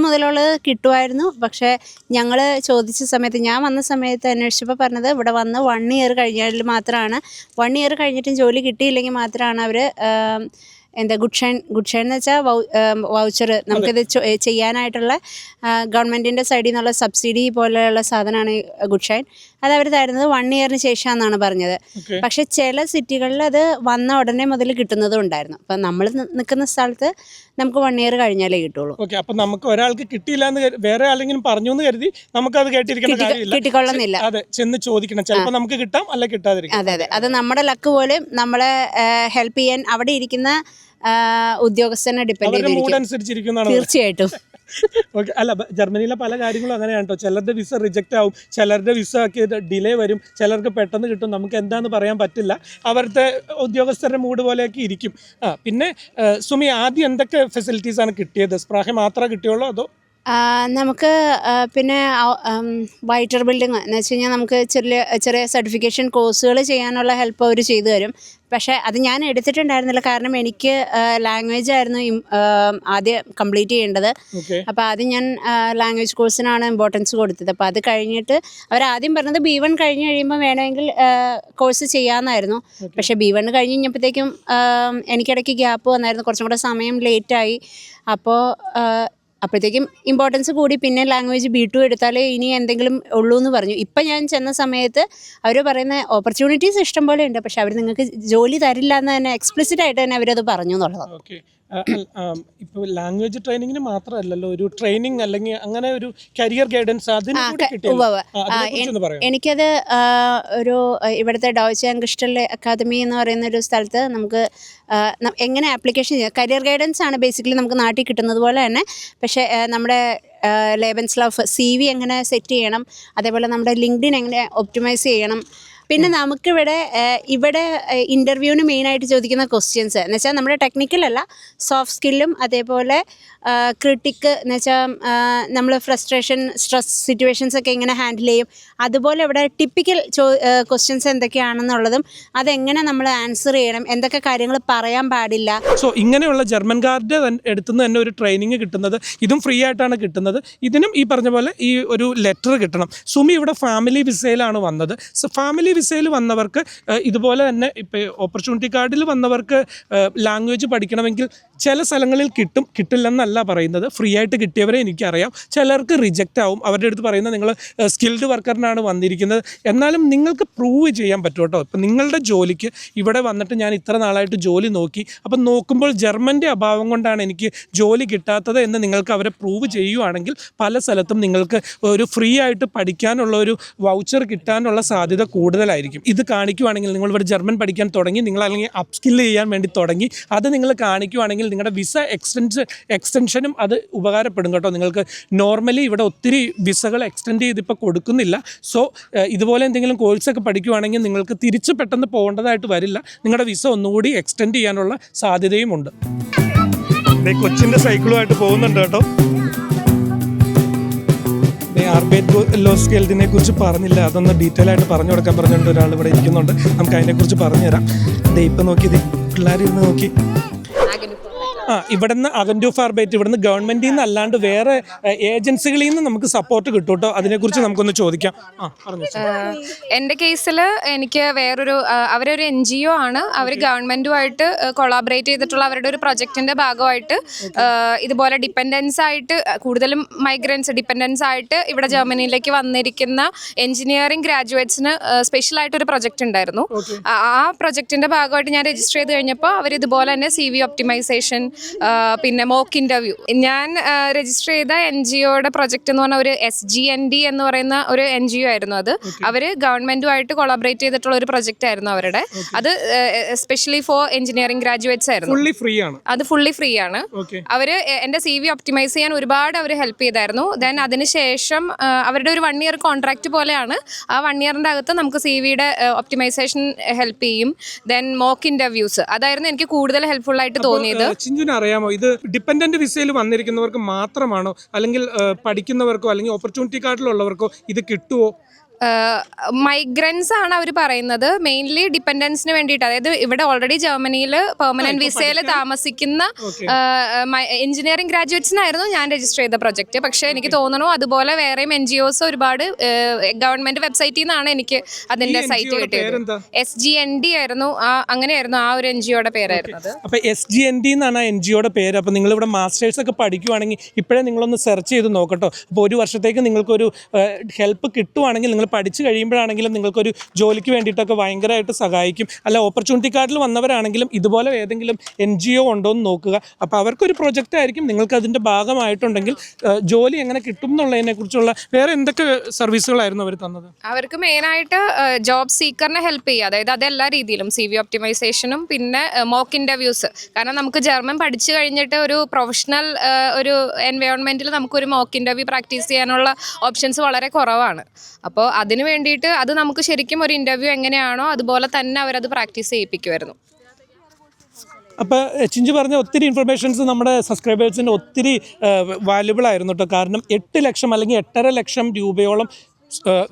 മുതലുള്ളത് കിട്ടുമായിരുന്നു. പക്ഷേ ഞങ്ങൾ ചോദിച്ച സമയത്ത്, ഞാൻ വന്ന സമയത്ത് അന്വേഷിച്ചപ്പോൾ പറഞ്ഞത് ഇവിടെ വന്ന് 1 ഇയർ കഴിഞ്ഞാൽ മാത്രമാണ്, 1 ഇയർ കഴിഞ്ഞിട്ടും ജോലി കിട്ടിയില്ലെങ്കിൽ മാത്രമാണ് അവർ എന്താ ഗുഡ് ഷൈൻ എന്ന് വെച്ചാൽ വൗച്ചർ, നമുക്കിത് ചെയ്യാനായിട്ടുള്ള ഗവൺമെൻറ്റിൻ്റെ സൈഡിൽ നിന്നുള്ള സബ്സിഡി പോലെയുള്ള സാധനമാണ് ഗുഡ് ഷൈൻ. അത് അവർ തരുന്നത് 1 ഇയറിന് ശേഷമാണെന്നാണ് പറഞ്ഞത്. പക്ഷേ ചില സിറ്റികളിൽ അത് വന്ന ഉടനെ മുതൽ കിട്ടുന്നതും ഉണ്ടായിരുന്നു. അപ്പം നമ്മൾ നിൽക്കുന്ന സ്ഥലത്ത് നമുക്ക് 1 ഇയർ കഴിഞ്ഞാലേ കിട്ടുള്ളൂ. ഓക്കെ, അപ്പം നമുക്ക് ഒരാൾക്ക് കിട്ടിയില്ല എന്ന് വേറെ ആരെങ്കിലും പറഞ്ഞു എന്ന് കരുതി നമുക്കത് കേട്ടിരിക്കുന്ന കാര്യമില്ല, കിട്ടിക്കൊള്ളുന്നില്ല. അതെ, ചെന്ന് ചോദിക്കണം. ചിലപ്പോൾ നമുക്ക് കിട്ടാം, അല്ല കിട്ടാതിരിക്കും. അതെ അതെ, അത് നമ്മുടെ ലക്ക് പോലും നമ്മളെ ഹെൽപ്പ് ചെയ്യാൻ അവിടെ ഇരിക്കുന്ന ഉദ്യോഗസ്ഥനെ ഡിപ്പെൻഡ് ചെയ്തിരിക്കും. തീർച്ചയായിട്ടും. ഓക്കെ, അല്ല ജർമ്മനിയിലെ പല കാര്യങ്ങളും അങ്ങനെയാണ് കേട്ടോ. ചിലരുടെ വിസ റിജക്റ്റ് ആവും, ചിലരുടെ വിസ ഡിലേ വരും, ചിലർക്ക് പെട്ടെന്ന് കിട്ടും. നമുക്ക് എന്താന്ന് പറയാൻ പറ്റില്ല, അവരുടെ ഉദ്യോഗസ്ഥരുടെ മൂഡ് പോലെയൊക്കെ ഇരിക്കും. പിന്നെ സുമി, ആദ്യം എന്തൊക്കെ ഫെസിലിറ്റീസാണ് കിട്ടിയത്? സ്പ്രാഹ മാത്രമേ കിട്ടിയുള്ളൂ അതോ? നമുക്ക് പിന്നെ വൈറ്റർ ബിൽഡിങ് എന്ന് വെച്ച് കഴിഞ്ഞാൽ നമുക്ക് ചെറിയ സർട്ടിഫിക്കേഷൻ കോഴ്സുകൾ ചെയ്യാനുള്ള ഹെൽപ്പ് അവർ ചെയ്തു തരും. പക്ഷേ അത് ഞാൻ എടുത്തിട്ടുണ്ടായിരുന്നില്ല, കാരണം എനിക്ക് ലാംഗ്വേജ് ആയിരുന്നു ആദ്യം കംപ്ലീറ്റ് ചെയ്യേണ്ടത്. അപ്പോൾ ആദ്യം ഞാൻ ലാംഗ്വേജ് കോഴ്സിനാണ് ഇമ്പോർട്ടൻസ് കൊടുത്തത്. അപ്പോൾ അത് കഴിഞ്ഞിട്ട് അവരാദ്യം പറഞ്ഞത് B1 കഴിഞ്ഞ് കഴിയുമ്പോൾ വേണമെങ്കിൽ കോഴ്സ് ചെയ്യാമെന്നായിരുന്നു. പക്ഷേ B1 കഴിഞ്ഞ് കഴിഞ്ഞപ്പോഴത്തേക്കും എനിക്കിടയ്ക്ക് ഗ്യാപ്പ് വന്നായിരുന്നു, കുറച്ചും കൂടെ സമയം ലേറ്റായി. അപ്പോഴത്തേക്കും ഇമ്പോർട്ടൻസ് കൂടി. പിന്നെ ലാംഗ്വേജ് B2 എടുത്താലേ ഇനി എന്തെങ്കിലും ഉള്ളൂ എന്ന് പറഞ്ഞു. ഇപ്പം ഞാൻ ചെന്ന സമയത്ത് അവർ പറയുന്ന ഓപ്പർച്യൂണിറ്റീസ് ഇഷ്ടം പോലെ ഉണ്ട്, പക്ഷെ അവർ നിങ്ങൾക്ക് ജോലി തരില്ല എന്ന് തന്നെ എക്സ്പ്ലിസിറ്റ് ആയിട്ട് തന്നെ അവരത് പറഞ്ഞു എന്നുള്ളതാണ്. ഇപ്പോൾ ലാംഗ്വേജ് ട്രെയിനിങ്ങിന് മാത്രമല്ലല്ലോ, ഒരു ട്രെയിനിങ് അല്ലെങ്കിൽ അങ്ങനെ ഒരു കരിയർ ഗൈഡൻസ് എനിക്കത് ഒരു ഇവിടുത്തെ ഡോയ്ച്ചെ ആംഗസ്റ്റൽ അക്കാദമി എന്ന് പറയുന്ന ഒരു സ്ഥലത്ത് നമുക്ക് എങ്ങനെ ആപ്ലിക്കേഷൻ ചെയ്യാം, കരിയർ ഗൈഡൻസ് ആണ് ബേസിക്കലി നമുക്ക് നാട്ടിൽ കിട്ടുന്നത് പോലെ തന്നെ. പക്ഷേ നമ്മുടെ ലെബൻസ്ലൗഫ് CV എങ്ങനെ സെറ്റ് ചെയ്യണം, അതേപോലെ നമ്മുടെ ലിങ്ക്ഡിൻ എങ്ങനെ ഒപ്റ്റിമൈസ് ചെയ്യണം. പിന്നെ നമുക്കിവിടെ ഇൻ്റർവ്യൂവിന് മെയിനായിട്ട് ചോദിക്കുന്ന ക്വസ്റ്റ്യൻസ് എന്ന് വെച്ചാൽ നമ്മുടെ ടെക്നിക്കലല്ല, സോഫ്റ്റ് സ്കില്ലും അതേപോലെ ക്രിട്ടിക്ക് എന്ന് വെച്ചാൽ നമ്മൾ ഫ്രസ്ട്രേഷൻ, സ്ട്രെസ് സിറ്റുവേഷൻസ് ഒക്കെ എങ്ങനെ ഹാൻഡിൽ ചെയ്യും, അതുപോലെ ഇവിടെ ടിപ്പിക്കൽ ക്വസ്റ്റ്യൻസ് എന്തൊക്കെയാണെന്നുള്ളതും അതെങ്ങനെ നമ്മൾ ആൻസർ ചെയ്യണം, എന്തൊക്കെ കാര്യങ്ങൾ പറയാൻ പാടില്ല. സോ ഇങ്ങനെയുള്ള ജർമ്മൻകാരുടെ അടുത്തുനിന്ന് തന്നെ ഒരു ട്രെയിനിങ് കിട്ടുന്നത്, ഇതും ഫ്രീ ആയിട്ടാണ് കിട്ടുന്നത്. ഇതിനും ഈ പറഞ്ഞ പോലെ ഈ ഒരു ലെറ്റർ കിട്ടണം. സുമി ഇവിടെ ഫാമിലി വിസയിലാണ് വന്നത്. സോ ഫാമിലി വിസയിൽ വന്നവർക്ക് ഇതുപോലെ തന്നെ ഇപ്പോൾ ഓപ്പർച്യൂണിറ്റി കാർഡിൽ വന്നവർക്ക് ലാംഗ്വേജ് പഠിക്കണമെങ്കിൽ ചില സ്ഥലങ്ങളിൽ കിട്ടും, കിട്ടില്ലെന്നല്ല പറയുന്നത്. ഫ്രീ ആയിട്ട് കിട്ടിയവരെ എനിക്കറിയാം. ചിലർക്ക് റിജക്റ്റ് ആവും, അവരുടെ അടുത്ത് പറയുന്നത് നിങ്ങൾ സ്കിൽഡ് വർക്കറിനാണ് വന്നിരിക്കുന്നത്. എന്നാലും നിങ്ങൾക്ക് പ്രൂവ് ചെയ്യാൻ പറ്റും കേട്ടോ. ഇപ്പം നിങ്ങളുടെ ജോലിക്ക് ഇവിടെ വന്നിട്ട് ഞാൻ ഇത്ര നാളായിട്ട് ജോലി നോക്കി, അപ്പം നോക്കുമ്പോൾ ജർമ്മൻ്റെ അഭാവം കൊണ്ടാണ് എനിക്ക് ജോലി കിട്ടാത്തത് എന്ന് നിങ്ങൾക്ക് അവരെ പ്രൂവ് ചെയ്യുവാണെങ്കിൽ പല സ്ഥലത്തും നിങ്ങൾക്ക് ഒരു ഫ്രീ ആയിട്ട് പഠിക്കാനുള്ള ഒരു വൗച്ചർ കിട്ടാനുള്ള സാധ്യത കൂടുതലായിരിക്കും. ഇത് കാണിക്കുവാണെങ്കിൽ, നിങ്ങൾ ഇവിടെ ജർമ്മൻ പഠിക്കാൻ തുടങ്ങി, നിങ്ങൾ അല്ലെങ്കിൽ അപ്പ് സ്കിൽ ചെയ്യാൻ വേണ്ടി തുടങ്ങി, അത് നിങ്ങൾ കാണിക്കുവാണെങ്കിൽ നിങ്ങളുടെ വിസ എക്സ്റ്റൻഷനും അത് ഉപകാരപ്പെടും കേട്ടോ. നിങ്ങൾക്ക് നോർമലി ഇവിടെ ഒത്തിരി വിസകൾ എക്സ്റ്റെൻഡ് ചെയ്ത് ഇപ്പോൾ കൊടുക്കുന്നില്ല. സോ ഇതുപോലെ എന്തെങ്കിലും കോഴ്സൊക്കെ പഠിക്കുവാണെങ്കിൽ നിങ്ങൾക്ക് തിരിച്ച് പെട്ടെന്ന് പോകേണ്ടതായിട്ട് വരില്ല, നിങ്ങളുടെ വിസ ഒന്നുകൂടി എക്സ്റ്റെൻഡ് ചെയ്യാനുള്ള സാധ്യതയുമുണ്ട്. കൊച്ചിൻ്റെ സൈക്കിളുമായിട്ട് പോകുന്നുണ്ട് കേട്ടോ. ആർബേറ്റ് ലോസ് സ്കെൽഡിനെ കുറിച്ച് പറഞ്ഞില്ല, അതൊന്ന് ഡീറ്റെയിൽ ആയിട്ട് പറഞ്ഞു കൊടുക്കാൻ പറഞ്ഞുകൊണ്ട് ഒരാൾ ഇവിടെ ഇരിക്കുന്നുണ്ട്. നമുക്ക് അതിനെക്കുറിച്ച് പറഞ്ഞുതരാം. ഇപ്പം നോക്കിയത് പിള്ളേരിരുന്ന് നോക്കി. ഇവിടുന്ന് അഗൻഡൂഫ് ആർബൈറ്റ് ഇവിടുന്ന് ഗവൺമെൻറ്റിൽ നിന്ന് അല്ലാണ്ട് വേറെ ഏജൻസികളിൽ നിന്ന് നമുക്ക് സപ്പോർട്ട് കിട്ടും കേട്ടോ. അതിനെക്കുറിച്ച് നമുക്കൊന്ന് ചോദിക്കാം. എൻ്റെ കേസിൽ എനിക്ക് വേറൊരു അവരൊരു NGO ആണ്. അവർ ഗവൺമെൻറ്റുമായിട്ട് കൊളാബറേറ്റ് ചെയ്തിട്ടുള്ള അവരുടെ ഒരു പ്രൊജക്റ്റിൻ്റെ ഭാഗമായിട്ട് ഇതുപോലെ ഡിപ്പെൻഡൻസ് ആയിട്ട്, കൂടുതലും മൈഗ്രൻസ് ഡിപ്പെൻഡൻസ് ആയിട്ട് ഇവിടെ ജർമ്മനിയിലേക്ക് വന്നിരിക്കുന്ന എഞ്ചിനീയറിംഗ് ഗ്രാജുവേറ്റ്സിന് സ്പെഷ്യലായിട്ടൊരു പ്രൊജക്റ്റ് ഉണ്ടായിരുന്നു. ആ പ്രൊജക്റ്റിൻ്റെ ഭാഗമായിട്ട് ഞാൻ രജിസ്റ്റർ ചെയ്ത് കഴിഞ്ഞപ്പോൾ അവർ ഇതുപോലെ തന്നെ CV ഒപ്റ്റിമൈസേഷൻ, പിന്നെ മോക്ക് ഇൻ്റർവ്യൂ. ഞാൻ രജിസ്റ്റർ ചെയ്ത NGOയുടെ പ്രൊജക്റ്റ് എന്ന് പറഞ്ഞാൽ ഒരു SGND എന്ന് പറയുന്ന ഒരു NGO ആയിരുന്നു. അത് അവർ ഗവൺമെൻറ്റുമായിട്ട് കൊളാബറേറ്റ് ചെയ്തിട്ടുള്ള ഒരു പ്രൊജക്റ്റ് ആയിരുന്നു അവരുടെ. അത് എസ്പെഷ്യലി ഫോർ എഞ്ചിനീയറിംഗ് ഗ്രാജുവേറ്റ്സ് ആയിരുന്നു. അത് ഫുള്ളി ഫ്രീ ആണ്. അവർ എൻ്റെ CV ഒപ്റ്റിമൈസ് ചെയ്യാൻ ഒരുപാട് അവർ ഹെൽപ്പ് ചെയ്തായിരുന്നു. ദെൻ അതിനുശേഷം അവരുടെ ഒരു 1 year കോൺട്രാക്റ്റ് പോലെയാണ്. ആ 1 yearൻ്റെ അകത്ത് നമുക്ക് CVയുടെ ഒപ്റ്റിമൈസേഷൻ ഹെൽപ്പ് ചെയ്യും. ദെൻ മോക്ക് ഇൻ്റർവ്യൂസ്, അതായിരുന്നു എനിക്ക് കൂടുതൽ ഹെൽപ്ഫുൾ ആയിട്ട് തോന്നിയത്. ചിഞ്ചുവിന് അറിയാമോ, ഇത് ഡിപെൻഡന്റ് വിസയിൽ വന്നിരിക്കുന്നവർക്ക് മാത്രമാണോ, അല്ലെങ്കിൽ പഠിക്കുന്നവർക്കോ അല്ലെങ്കിൽ ഓപ്പർച്യൂണിറ്റി കാർഡിലുള്ളവർക്കോ ഇത് കിട്ടുമോ? മൈഗ്രൻസ് ആണ് അവർ പറയുന്നത്. മെയിൻലി ഡിപ്പെൻഡൻസിന് വേണ്ടിയിട്ട്, അതായത് ഇവിടെ ഓൾറെഡി ജർമ്മനിയിൽ പെർമനന്റ് വിസയിൽ താമസിക്കുന്ന എഞ്ചിനീയറിംഗ് ഗ്രാജുവേറ്റ്സിനായിരുന്നു ഞാൻ രജിസ്റ്റർ ചെയ്ത പ്രൊജക്റ്റ്. പക്ഷേ എനിക്ക് തോന്നുന്നു അതുപോലെ വേറെയും NGOs ഒരുപാട് ഗവൺമെന്റ് വെബ്സൈറ്റിൽ നിന്നാണ് എനിക്ക് അതിന്റെ സൈറ്റ് കിട്ടിയത്. SGND ആയിരുന്നു, അങ്ങനെയായിരുന്നു ആ ഒരു NGOയുടെ പേരായിരുന്നത്. അപ്പോൾ SGND എന്നാണ് ആ NGOയുടെ പേര്. അപ്പോൾ നിങ്ങളിവിടെ മാസ്റ്റേഴ്സ് ഒക്കെ പഠിക്കുവാണെങ്കിൽ ഇപ്പോഴേ നിങ്ങളൊന്ന് സെർച്ച് ചെയ്ത് നോക്കട്ടോ. അപ്പോൾ ഒരു വർഷത്തേക്ക് നിങ്ങൾക്കൊരു ഹെൽപ്പ് കിട്ടുവാണെങ്കിൽ, നിങ്ങൾ പഠിച്ചു കഴിയുമ്പോഴാണെങ്കിലും നിങ്ങൾക്കൊരു ജോലിക്ക് വേണ്ടിയിട്ടൊക്കെ ഭയങ്കരമായിട്ട് സഹായിക്കും. അല്ല, ഓപ്പർച്യൂണിറ്റി കാർഡിൽ വന്നവരാണെങ്കിലും ഇതുപോലെ ഏതെങ്കിലും NGO ഉണ്ടോ എന്ന് നോക്കുക. അപ്പോൾ അവർക്കൊരു പ്രൊജക്റ്റ് ആയിരിക്കും. നിങ്ങൾക്ക് അതിൻ്റെ ഭാഗമായിട്ടുണ്ടെങ്കിൽ ജോലി എങ്ങനെ കിട്ടും എന്നുള്ളതിനെ കുറിച്ചുള്ള വേറെ എന്തൊക്കെ സർവീസുകളായിരുന്നു അവർ തന്നത്? അവർക്ക് മെയിനായിട്ട് ജോബ് സീക്കറിനെ ഹെൽപ്പ് ചെയ്യുക, അതായത് അതെല്ലാ രീതിയിലും CV ഒപ്റ്റിമൈസേഷനും പിന്നെ മോക്ക് ഇൻ്റർവ്യൂസ്. കാരണം നമുക്ക് ജർമ്മൻ പഠിച്ചു കഴിഞ്ഞിട്ട് ഒരു പ്രൊഫഷണൽ ഒരു എൻവയോൺമെൻറ്റിൽ നമുക്കൊരു മോക്ക് ഇൻ്റർവ്യൂ പ്രാക്ടീസ് ചെയ്യാനുള്ള ഓപ്ഷൻസ് വളരെ കുറവാണ്. അപ്പോൾ അതിന് വേണ്ടിയിട്ട് അത് നമുക്ക് ശരിക്കും ഒരു ഇൻ്റർവ്യൂ എങ്ങനെയാണോ അതുപോലെ തന്നെ അവരത് പ്രാക്ടീസ് ചെയ്യിപ്പിക്കുമായിരുന്നു. അപ്പോൾ ചിഞ്ചു പറഞ്ഞ ഒത്തിരി ഇൻഫർമേഷൻസ് നമ്മുടെ സബ്സ്ക്രൈബേഴ്സിന് ഒത്തിരി വാല്യുബിൾ ആയിരുന്നു കേട്ടോ. കാരണം 8 ലക്ഷം അല്ലെങ്കിൽ 8.5 ലക്ഷം രൂപയോളം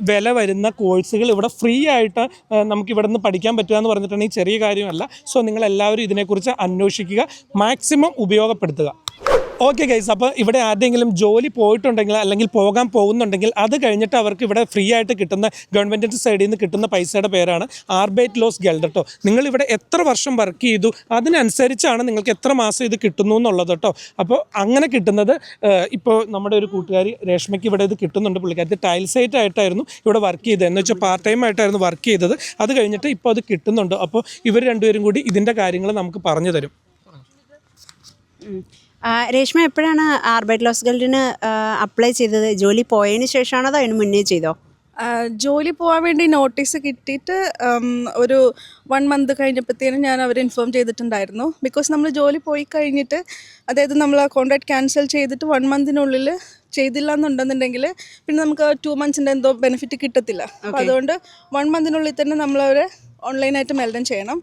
വില വരുന്ന കോഴ്സുകൾ ഇവിടെ ഫ്രീ ആയിട്ട് നമുക്ക് ഇവിടെ നിന്ന് പഠിക്കാൻ പറ്റുക എന്ന് പറഞ്ഞിട്ടുണ്ടെങ്കിൽ ചെറിയ കാര്യമല്ല. സോ നിങ്ങളെല്ലാവരും ഇതിനെക്കുറിച്ച് അന്വേഷിക്കുക, മാക്സിമം ഉപയോഗപ്പെടുത്തുക. ഓക്കെ ഗൈസ്, അപ്പോൾ ഇവിടെ ആരുടെയെങ്കിലും ജോലി പോയിട്ടുണ്ടെങ്കിൽ അല്ലെങ്കിൽ പോകാൻ പോകുന്നുണ്ടെങ്കിൽ അത് കഴിഞ്ഞിട്ട് അവർക്ക് ഇവിടെ ഫ്രീ ആയിട്ട് കിട്ടുന്ന ഗവൺമെൻറ്റിൻ്റെ സൈഡിൽ നിന്ന് കിട്ടുന്ന പൈസയുടെ പേരാണ് ആർബൈറ്റ് ഗെൽഡ് കേട്ടോ. നിങ്ങളിവിടെ എത്ര വർഷം വർക്ക് ചെയ്തു അതിനനുസരിച്ചാണ് നിങ്ങൾക്ക് എത്ര മാസം ഇത് കിട്ടുന്നു എന്നുള്ളത് കേട്ടോ. അപ്പോൾ അങ്ങനെ കിട്ടുന്നത് ഇപ്പോൾ നമ്മുടെ ഒരു കൂട്ടുകാരി രേഷ്മയ്ക്ക് ഇവിടെ ഇത് കിട്ടുന്നുണ്ട്. പുള്ളിക്കാരത്തി ടൈൽ സൈറ്റ് ആയിട്ടായിരുന്നു ഇവിടെ വർക്ക് ചെയ്തത്, എന്ന് വെച്ചാൽ പാർട്ട് ടൈം ആയിട്ടായിരുന്നു വർക്ക് ചെയ്തത്. അത് കഴിഞ്ഞിട്ട് ഇപ്പോൾ അത് കിട്ടുന്നുണ്ട്. അപ്പോൾ ഇവർ രണ്ടുപേരും കൂടി ഇതിൻ്റെ കാര്യങ്ങൾ നമുക്ക് പറഞ്ഞു തരും. രേഷ്മ എപ്പോഴാണ് ആർബൈറ്റ് ഗിൽഡിന് അപ്ലൈ ചെയ്തത്? ജോലി പോയതിന് ശേഷമാണോ അതോ അതിന് മുന്നേ ചെയ്തോ? ജോലി പോകാൻ വേണ്ടി നോട്ടീസ് കിട്ടിയിട്ട് ഒരു 1 month കഴിഞ്ഞപ്പോഴത്തേനും ഞാൻ അവരെ ഇൻഫോം ചെയ്തിട്ടുണ്ടായിരുന്നു. ബിക്കോസ് നമ്മൾ ജോലി പോയി കഴിഞ്ഞിട്ട്, അതായത് നമ്മൾ ആ കോൺട്രാക്ട് ക്യാൻസൽ ചെയ്തിട്ട് 1 monthനുള്ളിൽ ചെയ്തില്ല എന്നുണ്ടെന്നുണ്ടെങ്കിൽ പിന്നെ നമുക്ക് 2 monthsൻ്റെ എന്തോ ബെനിഫിറ്റ് കിട്ടത്തില്ല. അപ്പോൾ അതുകൊണ്ട് 1 monthനുള്ളിൽ തന്നെ നമ്മളവരെ ഓൺലൈനായിട്ട് മെൽഡൻ ചെയ്യണം.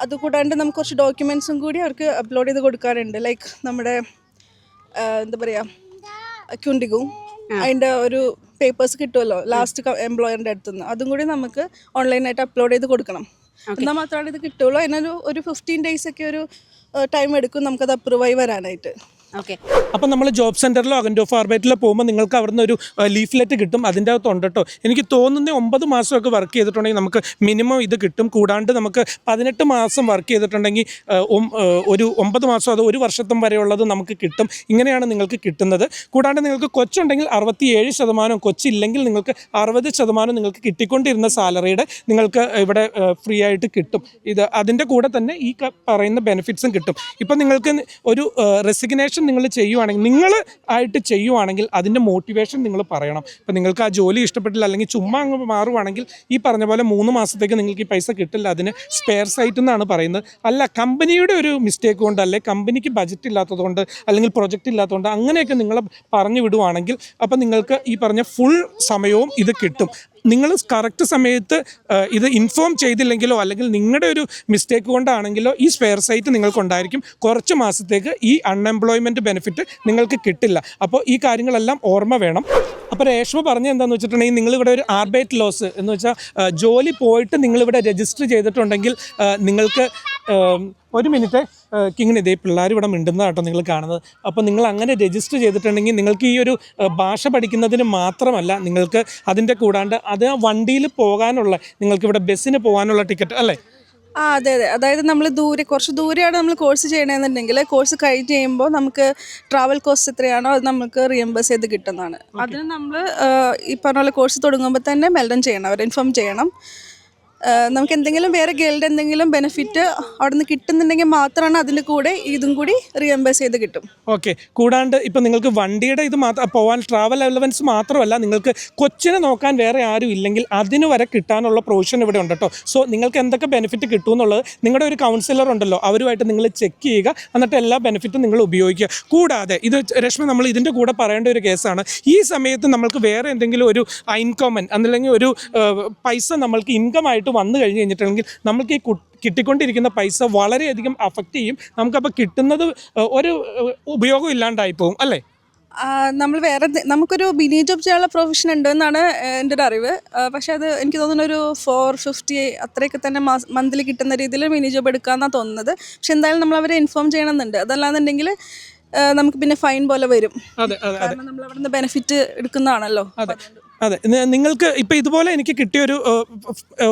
അതുകൂടാണ്ട് നമുക്ക് കുറച്ച് ഡോക്യുമെൻറ്റ്സും കൂടി അവർക്ക് അപ്ലോഡ് ചെയ്ത് കൊടുക്കാറുണ്ട്. ലൈക്ക് നമ്മുടെ എന്താ പറയുക, ക്യുണ്ടിഗും അതിൻ്റെ ഒരു പേപ്പേഴ്സ് കിട്ടുമല്ലോ ലാസ്റ്റ് എംപ്ലോയറിൻ്റെ അടുത്തുനിന്ന്, അതും കൂടി നമുക്ക് ഓൺലൈനായിട്ട് അപ്ലോഡ് ചെയ്ത് കൊടുക്കണം. എന്നാൽ മാത്രമാണ് ഇത് കിട്ടുള്ളൂ. അതിനൊരു 15 days ഒക്കെ ഒരു ടൈം എടുക്കും നമുക്കത് അപ്രൂവ് ആയി വരാനായിട്ട്. ഓക്കെ. അപ്പം നമ്മൾ ജോബ് സെൻറ്ററിലോ അഗൻറ്റ് ഓഫ് ആർബൈറ്റിലോ പോകുമ്പോൾ നിങ്ങൾക്ക് അവിടെ നിന്ന് ഒരു ലീഫ്ലെറ്റ് കിട്ടും. അതിൻ്റെ അകത്തുണ്ട് കേട്ടോ. എനിക്ക് തോന്നുന്നത് 9 മാസമൊക്കെ വർക്ക് ചെയ്തിട്ടുണ്ടെങ്കിൽ നമുക്ക് മിനിമം ഇത് കിട്ടും. കൂടാണ്ട് നമുക്ക് 18 മാസം വർക്ക് ചെയ്തിട്ടുണ്ടെങ്കിൽ ഒരു 9 മാസം അത് 1 വർഷത്തും വരെയുള്ളത് നമുക്ക് കിട്ടും. ഇങ്ങനെയാണ് നിങ്ങൾക്ക് കിട്ടുന്നത്. കൂടാണ്ട് നിങ്ങൾക്ക് കൊച്ചുണ്ടെങ്കിൽ 67%, കൊച്ചില്ലെങ്കിൽ നിങ്ങൾക്ക് 60% നിങ്ങൾക്ക് കിട്ടിക്കൊണ്ടിരുന്ന സാലറിയുടെ നിങ്ങൾക്ക് ഇവിടെ ഫ്രീ ആയിട്ട് കിട്ടും. ഇത് അതിൻ്റെ കൂടെ തന്നെ ഈ പറയുന്ന ബെനിഫിറ്റ്സും കിട്ടും. ഇപ്പം നിങ്ങൾക്ക് ഒരു റെസിഗ്നേഷൻ നിങ്ങൾ ചെയ്യുവാണെങ്കിൽ, നിങ്ങൾ ആയിട്ട് ചെയ്യുവാണെങ്കിൽ അതിൻ്റെ മോട്ടിവേഷൻ നിങ്ങൾ പറയണം. ഇപ്പം നിങ്ങൾക്ക് ആ ജോലി ഇഷ്ടപ്പെട്ടില്ല അല്ലെങ്കിൽ ചുമ്മാ അങ്ങ് മാറുവാണെങ്കിൽ ഈ പറഞ്ഞ പോലെ 3 മാസത്തേക്ക് നിങ്ങൾക്ക് ഈ പൈസ കിട്ടില്ല. അതിന് സ്പെയർ സൈറ്റ് എന്നാണ് പറയുന്നത്. അല്ല, കമ്പനിയുടെ ഒരു മിസ്റ്റേക്ക് കൊണ്ട്, അല്ലെ കമ്പനിക്ക് ബജറ്റ് ഇല്ലാത്തതുകൊണ്ട് അല്ലെങ്കിൽ പ്രൊജക്റ്റ് ഇല്ലാത്തതുകൊണ്ട് അങ്ങനെയൊക്കെ നിങ്ങൾ പറഞ്ഞു വിടുവാണെങ്കിൽ അപ്പം നിങ്ങൾക്ക് ഈ പറഞ്ഞ ഫുൾ സമയവും ഇത് കിട്ടും. നിങ്ങൾ കറക്റ്റ് സമയത്ത് ഇത് ഇൻഫോം ചെയ്തില്ലെങ്കിലോ അല്ലെങ്കിൽ നിങ്ങളുടെ ഒരു മിസ്റ്റേക്ക് കൊണ്ടാണെങ്കിലോ ഈ സ്പെയർ സൈറ്റ് നിങ്ങൾക്കുണ്ടായിരിക്കും. കുറച്ച് മാസത്തേക്ക് ഈ അൺഎംപ്ലോയ്മെൻറ്റ് ബെനിഫിറ്റ് നിങ്ങൾക്ക് കിട്ടില്ല. അപ്പോൾ ഈ കാര്യങ്ങളെല്ലാം ഓർമ്മ വേണം. അപ്പോൾ രേഷ്മ പറഞ്ഞത് എന്താണെന്ന് വെച്ചിട്ടുണ്ടെങ്കിൽ, നിങ്ങളിവിടെ ഒരു ആർബൈറ്റ് ലോസ് എന്ന് വെച്ചാൽ ജോലി പോയിട്ട് നിങ്ങളിവിടെ രജിസ്റ്റർ ചെയ്തിട്ടുണ്ടെങ്കിൽ നിങ്ങൾക്ക് ഒരു മിനിറ്റ് കിങ്ങിന് ഇതേ പിള്ളേർ ഇവിടെ മിണ്ടുന്നതാട്ടോ നിങ്ങൾ കാണുന്നത്. അപ്പോൾ നിങ്ങൾ അങ്ങനെ രജിസ്റ്റർ ചെയ്തിട്ടുണ്ടെങ്കിൽ നിങ്ങൾക്ക് ഈ ഒരു ഭാഷ പഠിക്കുന്നതിന് മാത്രമല്ല, നിങ്ങൾക്ക് അതിൻ്റെ കൂടാണ്ട് അത് വണ്ടിയിൽ പോകാനുള്ള, നിങ്ങൾക്കിവിടെ ബസ്സിന് പോകാനുള്ള ടിക്കറ്റ് അല്ലേ? അതെ. അതായത് നമ്മൾ കുറച്ച് ദൂരെയാണ് നമ്മൾ കോഴ്സ് ചെയ്യണമെന്നുണ്ടെങ്കിൽ കോഴ്സ് കഴിഞ്ഞ് കഴിയുമ്പോൾ നമുക്ക് ട്രാവൽ കോസ്റ്റ് എത്രയാണോ അത് നമുക്ക് റിയംബേഴ്സ് ചെയ്ത് കിട്ടുന്നതാണ്. അതിന് നമ്മൾ ഈ പറഞ്ഞ പോലെ കോഴ്സ് തുടങ്ങുമ്പോൾ തന്നെ മെൽഡൻ ചെയ്യണം, അവരെ ഇൻഫോം ചെയ്യണം. നമുക്ക് എന്തെങ്കിലും വേറെ ഗിൽഡ് എന്തെങ്കിലും ബെനിഫിറ്റ് അവിടെ നിന്ന് കിട്ടുന്നുണ്ടെങ്കിൽ മാത്രമാണ് അതിൻ്റെ കൂടെ ഇതും കൂടി റീഎംബേഴ്സ് ചെയ്ത് കിട്ടും. ഓക്കെ. കൂടാണ്ട് ഇപ്പം നിങ്ങൾക്ക് വണ്ടിയുടെ ഇത് മാത്രം പോകാൻ ട്രാവൽ അലവൻസ് മാത്രമല്ല, നിങ്ങൾക്ക് കൊച്ചിനെ നോക്കാൻ വേറെ ആരും ഇല്ലെങ്കിൽ അതിന് വരെ കിട്ടാനുള്ള പ്രൊവിഷൻ ഇവിടെ ഉണ്ട് കേട്ടോ. സോ നിങ്ങൾക്ക് എന്തൊക്കെ ബെനിഫിറ്റ് കിട്ടും എന്നുള്ളത് നിങ്ങളുടെ ഒരു കൗൺസിലർ ഉണ്ടല്ലോ, അവരുമായിട്ട് നിങ്ങൾ ചെക്ക് ചെയ്യുക, എന്നിട്ട് എല്ലാ ബെനിഫിറ്റും നിങ്ങൾ ഉപയോഗിക്കുക. കൂടാതെ ഇത് രശ്മി നമ്മൾ ഇതിൻ്റെ കൂടെ പറയേണ്ട ഒരു കേസാണ്, ഈ സമയത്ത് നമ്മൾക്ക് വേറെ എന്തെങ്കിലും ഒരു ഇൻകമൻ അല്ലെങ്കിൽ ഒരു പൈസ നമ്മൾക്ക് ഇൻകമായിട്ട് വന്നു കഴിഞ്ഞ് കഴിഞ്ഞിട്ടുണ്ടെങ്കിൽ നമ്മൾക്ക് ഈ കിട്ടിക്കൊണ്ടിരിക്കുന്ന പൈസ വളരെയധികം അഫക്റ്റ് ചെയ്യും. നമുക്കപ്പോൾ കിട്ടുന്നത് ഒരു ഉപയോഗം ഇല്ലാണ്ടായി പോകും അല്ലേ? നമ്മൾ നമുക്കൊരു ബിനി ജോബ് ചെയ്യാനുള്ള പ്രൊഫഷൻ ഉണ്ട് എന്നാണ് എൻ്റെ ഒരു അറിവ്. പക്ഷേ അത് എനിക്ക് തോന്നുന്നു ഒരു 450 അത്രയൊക്കെ തന്നെ മന്ത്ലി കിട്ടുന്ന രീതിയിൽ മിനി ജോബ് എടുക്കാമെന്നാണ് തോന്നുന്നത്. പക്ഷെ എന്തായാലും നമ്മൾ അവരെ ഇൻഫോം ചെയ്യണമെന്നുണ്ട്. അതല്ലാന്നുണ്ടെങ്കിൽ നമുക്ക് പിന്നെ ഫൈൻ പോലെ വരും. കാരണം നമ്മൾ അവിടെ നിന്ന് ബെനിഫിറ്റ് എടുക്കുന്നതാണല്ലോ. അതെ. നിങ്ങൾക്ക് ഇപ്പോൾ ഇതുപോലെ എനിക്ക് കിട്ടിയൊരു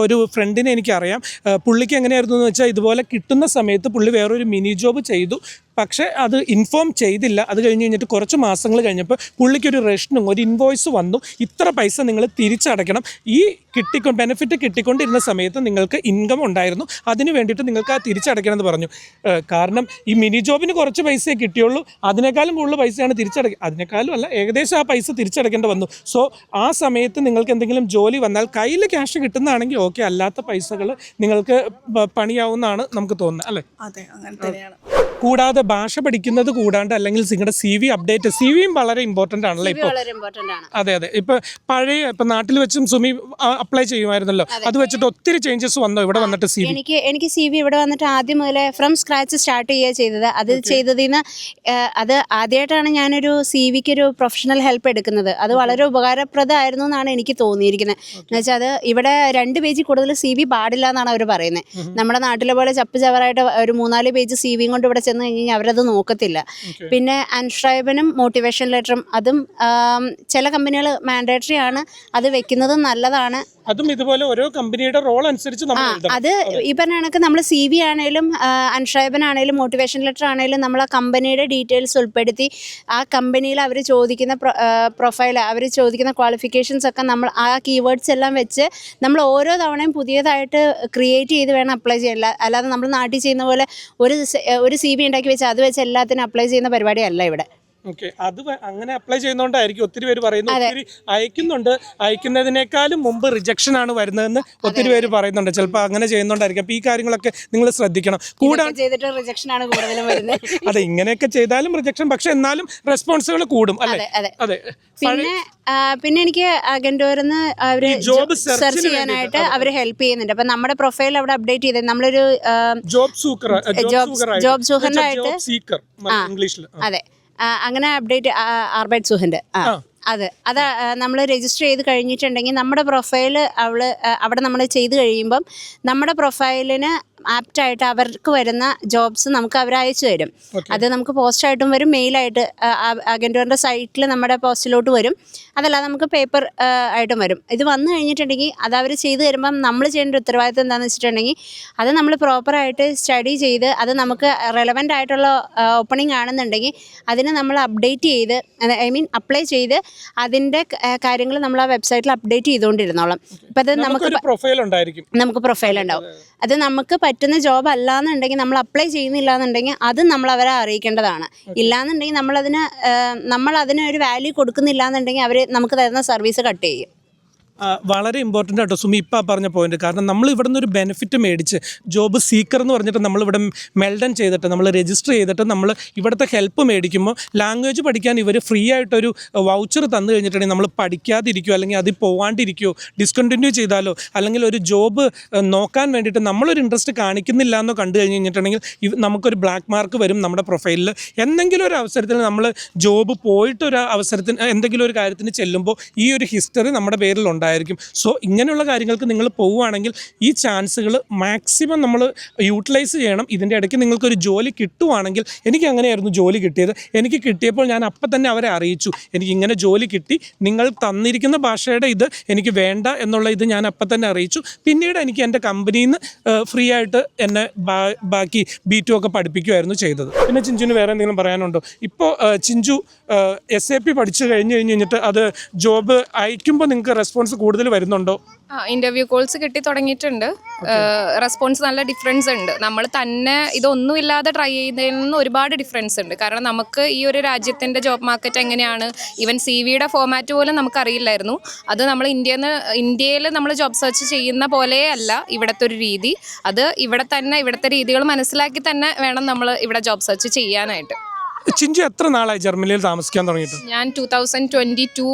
ഒരു ഫ്രണ്ടിനെ എനിക്കറിയാം. പുള്ളിക്ക് എങ്ങനെയായിരുന്നു എന്ന് വെച്ചാൽ ഇതുപോലെ കിട്ടുന്ന സമയത്ത് പുള്ളി വേറൊരു മിനി ജോബ് ചെയ്തു, പക്ഷേ അത് ഇൻഫോം ചെയ്തില്ല. അത് കഴിഞ്ഞ് കഴിഞ്ഞിട്ട് കുറച്ച് മാസങ്ങൾ കഴിഞ്ഞപ്പോൾ പുള്ളിക്കൊരു റെഷനും ഒരു ഇൻവോയ്സ് വന്നു, ഇത്ര പൈസ നിങ്ങൾ തിരിച്ചടയ്ക്കണം. ഈ ബെനിഫിറ്റ് കിട്ടിക്കൊണ്ടിരുന്ന സമയത്ത് നിങ്ങൾക്ക് ഇൻകം ഉണ്ടായിരുന്നു, അതിന് വേണ്ടിയിട്ട് നിങ്ങൾക്ക് ആ തിരിച്ചടയ്ക്കണം എന്ന് പറഞ്ഞു. കാരണം ഈ മിനി ജോബിന് കുറച്ച് പൈസയെ കിട്ടിയുള്ളൂ, അതിനേക്കാളും കൂടുതൽ പൈസയാണ് അതിനേക്കാളും അല്ല, ഏകദേശം ആ പൈസ തിരിച്ചടയ്ക്കേണ്ടി വന്നു. സോ ആ സമയത്ത് നിങ്ങൾക്ക് എന്തെങ്കിലും ജോലി വന്നാൽ കയ്യിൽ ക്യാഷ് കിട്ടുന്നതാണെങ്കിൽ ഓക്കെ, അല്ലാത്ത പൈസകൾ നിങ്ങൾക്ക് പണിയാവുന്നതാണ് നമുക്ക് തോന്നുന്നത് അല്ലേ? അതെ, അങ്ങനെ തന്നെയാണ്. കൂടാതെ ഭാഷ പഠിക്കുന്നത് കൂടാണ്ട് അല്ലെങ്കിൽ നിങ്ങളുടെ CV അപ്ഡേറ്റ്, CVയും വളരെ ഇമ്പോർട്ടൻ്റ് ആണല്ലോ ഇപ്പോൾ. അതെ അതെ. ഇപ്പോൾ ഇപ്പം നാട്ടിൽ വെച്ചും സുമി അപ്ലൈ ചെയ്യുമായിരുന്നല്ലോ, അത് വെച്ചിട്ട് ഒത്തിരി ചേഞ്ചസ് വന്നോ ഇവിടെ വന്നിട്ട്? എനിക്ക് CV ഇവിടെ വന്നിട്ട് ആദ്യം മുതലേ ഫ്രം സ്ക്രാച്ച് സ്റ്റാർട്ട് ചെയ്യുക ചെയ്തത്. അത് ചെയ്തതിന് അത് ആദ്യമായിട്ടാണ് ഞാനൊരു CVക്ക് ഒരു പ്രൊഫഷണൽ ഹെൽപ്പ് എടുക്കുന്നത്. അത് വളരെ ഉപകാരപ്രദമായിരുന്നു എന്നാണ് എനിക്ക് തോന്നിയിരിക്കുന്നത്. എന്ന് വെച്ചാൽ അത് ഇവിടെ 2 പേജിൽ കൂടുതൽ CV പാടില്ല എന്നാണ് അവർ പറയുന്നത്. നമ്മുടെ നാട്ടിലെ പോലെ ചപ്പ് ചവറായിട്ട് ഒരു 3-4 പേജ് CVയും കൊണ്ട് ഇവിടെ ചെന്ന് കഴിഞ്ഞാൽ അവരത് നോക്കത്തില്ല. പിന്നെ അൻഷ്രൈബനും മോട്ടിവേഷൻ ലെറ്ററും അതും ചില കമ്പനികൾ മാൻഡേറ്ററി ആണ്, അത് വെക്കുന്നത് നല്ലതാണ്. അതും ഇതുപോലെ ഓരോ കമ്പനിയുടെ റോൾ അനുസരിച്ച് അത് ഈ പറഞ്ഞ കണക്ക് നമ്മൾ CV ആണെങ്കിലും അൻഷ്രൈബൻ ആണെങ്കിലും മോട്ടിവേഷൻ ലെറ്റർ ആണെങ്കിലും നമ്മൾ ആ കമ്പനിയുടെ ഡീറ്റെയിൽസ് ഉൾപ്പെടുത്തി ആ കമ്പനിയിൽ അവർ ചോദിക്കുന്ന പ്രൊഫൈൽ, അവർ ചോദിക്കുന്ന ക്വാളിഫിക്കേഷൻസ് ഒക്കെ നമ്മൾ ആ കീവേഡ്സ് എല്ലാം വെച്ച് നമ്മൾ ഓരോ തവണയും പുതിയതായിട്ട് ക്രിയേറ്റ് ചെയ്ത് വേണം അപ്ലൈ ചെയ്യാൻ. അല്ലാതെ നമ്മൾ നാട്ടിൽ ചെയ്യുന്ന പോലെ ഒരു CV ഉണ്ടാക്കി വെച്ച് അത് വെച്ച് എല്ലാത്തിനും അപ്ലൈ ചെയ്യുന്ന പരിപാടിയല്ല ഇവിടെ. ഓക്കെ. അത് അങ്ങനെ അപ്ലൈ ചെയ്യുന്നതുകൊണ്ടായിരിക്കും ഒത്തിരി പേര് പറയുന്നത്. ഒത്തിരി അയക്കുന്നുണ്ട്, അയക്കുന്നതിനേക്കാളും മുമ്പ് റിജക്ഷൻ ആണ് വരുന്നതെന്ന് ഒത്തിരി പേര് പറയുന്നുണ്ട്. ചിലപ്പോൾ അങ്ങനെ ചെയ്യുന്നതുകൊണ്ടായിരിക്കും. അപ്പോൾ ഈ കാര്യങ്ങളൊക്കെ നിങ്ങൾ ശ്രദ്ധിക്കണം. ചെയ്തിട്ട് റിജക്ഷൻ ആണ് കൂടുതലും വരുന്നത്. അതെ, ഇങ്ങനെയൊക്കെ ചെയ്താലും റിജക്ഷൻ, പക്ഷെ എന്നാലും റെസ്പോൺസുകൾ കൂടും അല്ലേ? അതെ. പിന്നെ എനിക്ക് അഗൻഡോറിന്ന് അവര് ജോബ് സെർച്ച് ചെയ്യാനായിട്ട് അവർ ഹെൽപ്പ് ചെയ്യുന്നുണ്ട്. അപ്പൊ നമ്മുടെ പ്രൊഫൈൽ അവിടെ അപ്ഡേറ്റ് ചെയ്ത് നമ്മളൊരു ജോബ് സൂക്കറായിട്ട് അതെ അങ്ങനെ അപ്ഡേറ്റ് ആർബൈറ്റ് സുഹന്റെ അത് നമ്മൾ രജിസ്റ്റർ ചെയ്ത് കഴിഞ്ഞിട്ടുണ്ടെങ്കിൽ നമ്മുടെ പ്രൊഫൈൽ അവിടെ നമ്മൾ ചെയ്ത് കഴിയുമ്പം നമ്മുടെ പ്രൊഫൈലിന് ആപ്റ്റായിട്ട് അവർക്ക് വരുന്ന ജോബ്സ് നമുക്ക് അവർ അയച്ചു തരും. അത് നമുക്ക് പോസ്റ്റായിട്ടും വരും, മെയിലായിട്ട് അഗൻഡോറിൻ്റെ സൈറ്റിൽ നമ്മുടെ പോസ്റ്റിലോട്ട് വരും. അതല്ലാതെ നമുക്ക് പേപ്പർ ആയിട്ടും വരും. ഇത് വന്നു കഴിഞ്ഞിട്ടുണ്ടെങ്കിൽ അത് അവർ ചെയ്ത് തരുമ്പം നമ്മൾ ചെയ്യേണ്ട ഒരു ഉത്തരവാദിത്വം എന്താണെന്ന് വെച്ചിട്ടുണ്ടെങ്കിൽ അത് നമ്മൾ പ്രോപ്പറായിട്ട് സ്റ്റഡി ചെയ്ത് അത് നമുക്ക് റെലവൻ്റ് ആയിട്ടുള്ള ഓപ്പണിംഗ് ആണെന്നുണ്ടെങ്കിൽ അതിന് നമ്മൾ അപ്ഡേറ്റ് ചെയ്ത് അപ്ലൈ ചെയ്ത് അതിൻ്റെ കാര്യങ്ങൾ നമ്മൾ ആ വെബ്സൈറ്റിൽ അപ്ഡേറ്റ് ചെയ്തുകൊണ്ടിരുന്നോളാം. അപ്പം അത് നമുക്ക് പ്രൊഫൈൽ ഉണ്ടാവും. അത് നമുക്ക് പറ്റുന്ന ജോബ് അല്ലാന്നുണ്ടെങ്കിൽ നമ്മൾ അപ്ലൈ ചെയ്യുന്നില്ല എന്നുണ്ടെങ്കിൽ അത് നമ്മൾ അവരെ അറിയിക്കേണ്ടതാണ്. ഇല്ലാന്നുണ്ടെങ്കിൽ നമ്മളതിന് ഒരു വാല്യൂ കൊടുക്കുന്നില്ല എന്നുണ്ടെങ്കിൽ അവർ നമുക്ക് തരുന്ന സർവീസ് കട്ട് ചെയ്യും. വളരെ ഇമ്പോർട്ടൻ്റ് ആട്ടോ സുമി ഇപ്പം പറഞ്ഞ പോയിന്റ്. കാരണം നമ്മൾ ഇവിടെ നിന്ന് ഒരു ബെനിഫിറ്റ് മേടിച്ച് ജോബ് സീക്കർ എന്ന് പറഞ്ഞിട്ട് നമ്മളിവിടെ മെൽഡൻ ചെയ്തിട്ട് നമ്മൾ രജിസ്റ്റർ ചെയ്തിട്ട് നമ്മൾ ഇവിടുത്തെ ഹെൽപ്പ് മേടിക്കുമ്പോൾ ലാംഗ്വേജ് പഠിക്കാൻ ഇവർ ഫ്രീ ആയിട്ടൊരു വൗച്ചർ തന്നു കഴിഞ്ഞിട്ടുണ്ടെങ്കിൽ നമ്മൾ പഠിക്കാതിരിക്കുകയോ അല്ലെങ്കിൽ അതിൽ പോകാണ്ടിരിക്കുകയോ ഡിസ്കണ്ടിന്യൂ ചെയ്താലോ അല്ലെങ്കിൽ ഒരു ജോബ് നോക്കാൻ വേണ്ടിയിട്ട് നമ്മളൊരു ഇൻട്രസ്റ്റ് കാണിക്കുന്നില്ല എന്നോ കണ്ടു കഴിഞ്ഞ് കഴിഞ്ഞിട്ടുണ്ടെങ്കിൽ നമുക്കൊരു ബ്ലാക്ക് മാർക്ക് വരും നമ്മുടെ പ്രൊഫൈലിൽ. എന്തെങ്കിലും ഒരു അവസരത്തിൽ നമ്മൾ ജോബ് പോയിട്ടൊരു അവസരത്തിന് എന്തെങ്കിലും ഒരു കാര്യത്തിന് ചെല്ലുമ്പോൾ ഈ ഒരു ഹിസ്റ്ററി നമ്മുടെ പേരിലുണ്ട്. സോ ഇങ്ങനെയുള്ള കാര്യങ്ങൾക്ക് നിങ്ങൾ പോവുകയാണെങ്കിൽ ഈ ചാൻസുകൾ മാക്സിമം നമ്മൾ യൂട്ടിലൈസ് ചെയ്യണം. ഇതിൻ്റെ ഇടയ്ക്ക് നിങ്ങൾക്കൊരു ജോലി കിട്ടുവാണെങ്കിൽ, എനിക്ക് അങ്ങനെയായിരുന്നു ജോലി കിട്ടിയത്. എനിക്ക് കിട്ടിയപ്പോൾ ഞാൻ അപ്പം തന്നെ അവരെ അറിയിച്ചു, എനിക്ക് ഇങ്ങനെ ജോലി കിട്ടി, നിങ്ങൾ തന്നിരിക്കുന്ന ഭാഷയുടെ ഇത് എനിക്ക് വേണ്ട എന്നുള്ള ഇത് ഞാൻ അപ്പം തന്നെ അറിയിച്ചു. പിന്നീട് എനിക്ക് എൻ്റെ കമ്പനിയിൽ നിന്ന് ഫ്രീ ആയിട്ട് എന്നെ ബാക്കി B2 ഒക്കെ പഠിപ്പിക്കുകയായിരുന്നു ചെയ്തത്. പിന്നെ ചിഞ്ചുവിന് വേറെ എന്തെങ്കിലും പറയാനുണ്ടോ? ഇപ്പോൾ ചിഞ്ചു SAP പഠിച്ചു കഴിഞ്ഞിട്ട് അത് ജോബ് അയക്കുമ്പോൾ നിങ്ങൾക്ക് റെസ്പോൺസ് കൂടുതൽ വരുന്നുണ്ടോ? ഇന്റർവ്യൂ കോൾസ് കിട്ടി തുടങ്ങിയിട്ടുണ്ട്. റെസ്പോൺസ് നല്ല ഡിഫറൻസ് ഉണ്ട്. നമ്മൾ തന്നെ ഇതൊന്നുമില്ലാതെ ട്രൈ ചെയ്തതിൽ നിന്ന് ഒരുപാട് ഡിഫറൻസ് ഉണ്ട്. കാരണം നമുക്ക് ഈ ഒരു രാജ്യത്തിൻ്റെ ജോബ് മാർക്കറ്റ് എങ്ങനെയാണ്, ഈവൻ സി വിയുടെ ഫോമാറ്റ് പോലും നമുക്കറിയില്ലായിരുന്നു. അത് നമ്മൾ ഇന്ത്യയിൽ നമ്മൾ ജോബ് സെർച്ച് ചെയ്യുന്ന പോലെയല്ല ഇവിടുത്തെ ഒരു രീതി. അത് ഇവിടെ തന്നെ ഇവിടുത്തെ രീതികൾ മനസ്സിലാക്കി തന്നെ വേണം നമ്മൾ ഇവിടെ ജോബ് സെർച്ച് ചെയ്യാനായിട്ട്. ചിഞ്ചു എത്ര നാളായി ജർമ്മനിയിൽ താമസിക്കാൻ തുടങ്ങിയിട്ട്? ഞാൻ 2022